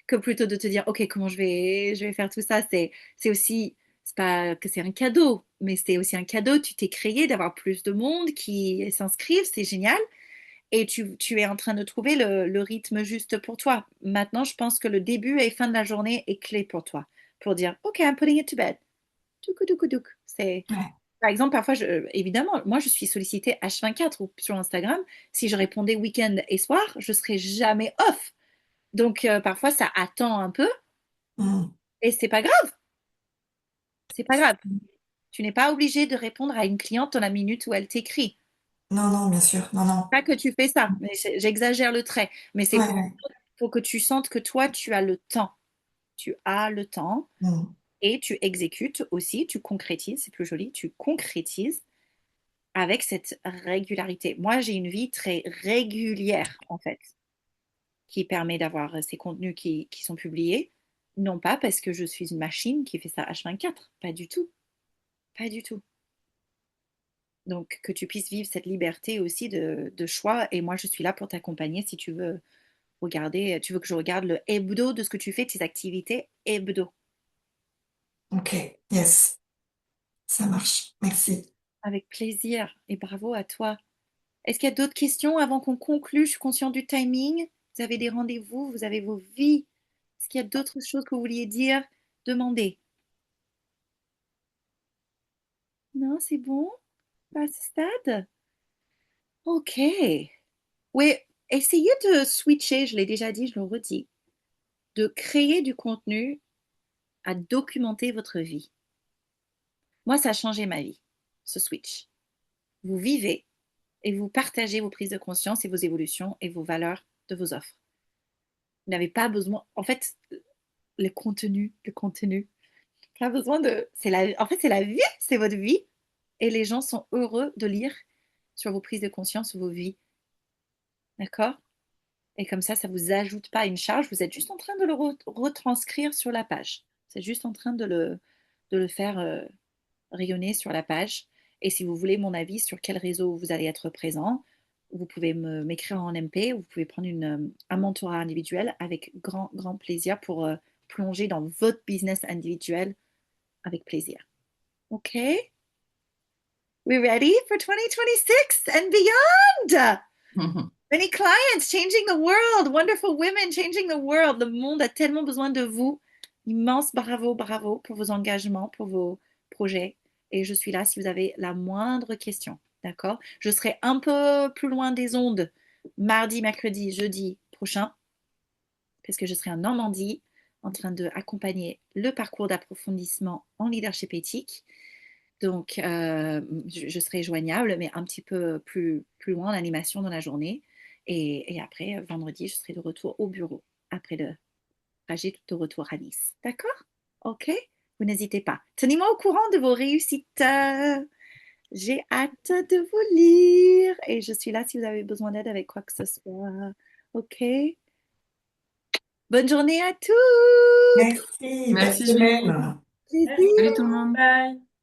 que plutôt de te dire, OK, comment je vais faire tout ça, c'est aussi, c'est pas que c'est un cadeau, mais c'est aussi un cadeau, tu t'es créé d'avoir plus de monde qui s'inscrivent, c'est génial. Et tu es en train de trouver le rythme juste pour toi. Maintenant, je pense que le début et fin de la journée est clé pour toi. Pour dire, OK, I'm putting it to bed. Touk, touk, touk. Ouais. Par exemple, parfois, évidemment, moi, je suis sollicitée H24 ou sur Instagram. Si je répondais week-end et soir, je serais jamais off. Donc, parfois, ça attend un peu Mhm. et c'est pas grave. C'est pas grave. Tu n'es pas obligé de répondre à une cliente dans la minute où elle t'écrit. Non, non, bien sûr. Non, non. Pas que tu fais ça, mais j'exagère le trait. Mais c'est Ouais, ouais. pour que tu sentes que toi, tu as le temps. Tu as le temps Mhm. et tu exécutes aussi, tu concrétises, c'est plus joli, tu concrétises avec cette régularité. Moi, j'ai une vie très régulière, en fait, qui permet d'avoir ces contenus qui sont publiés. Non pas parce que je suis une machine qui fait ça H24, pas du tout, pas du tout. Donc, que tu puisses vivre cette liberté aussi de choix. Et moi, je suis là pour t'accompagner si tu veux regarder, tu veux que je regarde le hebdo de ce que tu fais, tes activités hebdo. Ok, yes, ça marche. Merci. Avec plaisir et bravo à toi. Est-ce qu'il y a d'autres questions avant qu'on conclue? Je suis consciente du timing. Vous avez des rendez-vous, vous avez vos vies. Est-ce qu'il y a d'autres choses que vous vouliez dire? Demandez. Non, c'est bon? Pas à ce stade? Ok. Oui, essayez de switcher, je l'ai déjà dit, je le redis, de créer du contenu à documenter votre vie. Moi, ça a changé ma vie, ce switch. Vous vivez et vous partagez vos prises de conscience et vos évolutions et vos valeurs de vos offres. Vous n'avez pas besoin, en fait, le contenu, pas besoin de, en fait, c'est la vie, c'est votre vie et les gens sont heureux de lire sur vos prises de conscience, vos vies. D'accord? Et comme ça vous ajoute pas une charge, vous êtes juste en train de le retranscrire sur la page. C'est juste en train de le faire rayonner sur la page. Et si vous voulez mon avis sur quel réseau vous allez être présent, vous pouvez m'écrire en MP, vous pouvez prendre un mentorat individuel avec grand, grand plaisir pour plonger dans votre business individuel avec plaisir. OK? We ready for 2026 and beyond? Mhm. Many clients changing the world, wonderful women changing the world. Le monde a tellement besoin de vous. Immense bravo, bravo pour vos engagements, pour vos projets. Et je suis là si vous avez la moindre question. D'accord? Je serai un peu plus loin des ondes mardi, mercredi, jeudi prochain, parce que je serai en Normandie en train d'accompagner le parcours d'approfondissement en leadership éthique. Donc, je serai joignable, mais un petit peu plus loin en animation dans la journée. Et après, vendredi, je serai de retour au bureau après le trajet de retour à Nice. D'accord? OK? Vous n'hésitez pas. Tenez-moi au courant de vos réussites. J'ai hâte de vous lire et je suis là si vous avez besoin d'aide avec quoi que ce soit. OK? Bonne journée à toutes! Merci, bonne Merci Julie. semaine. Plaisir! Salut tout le monde. Bye.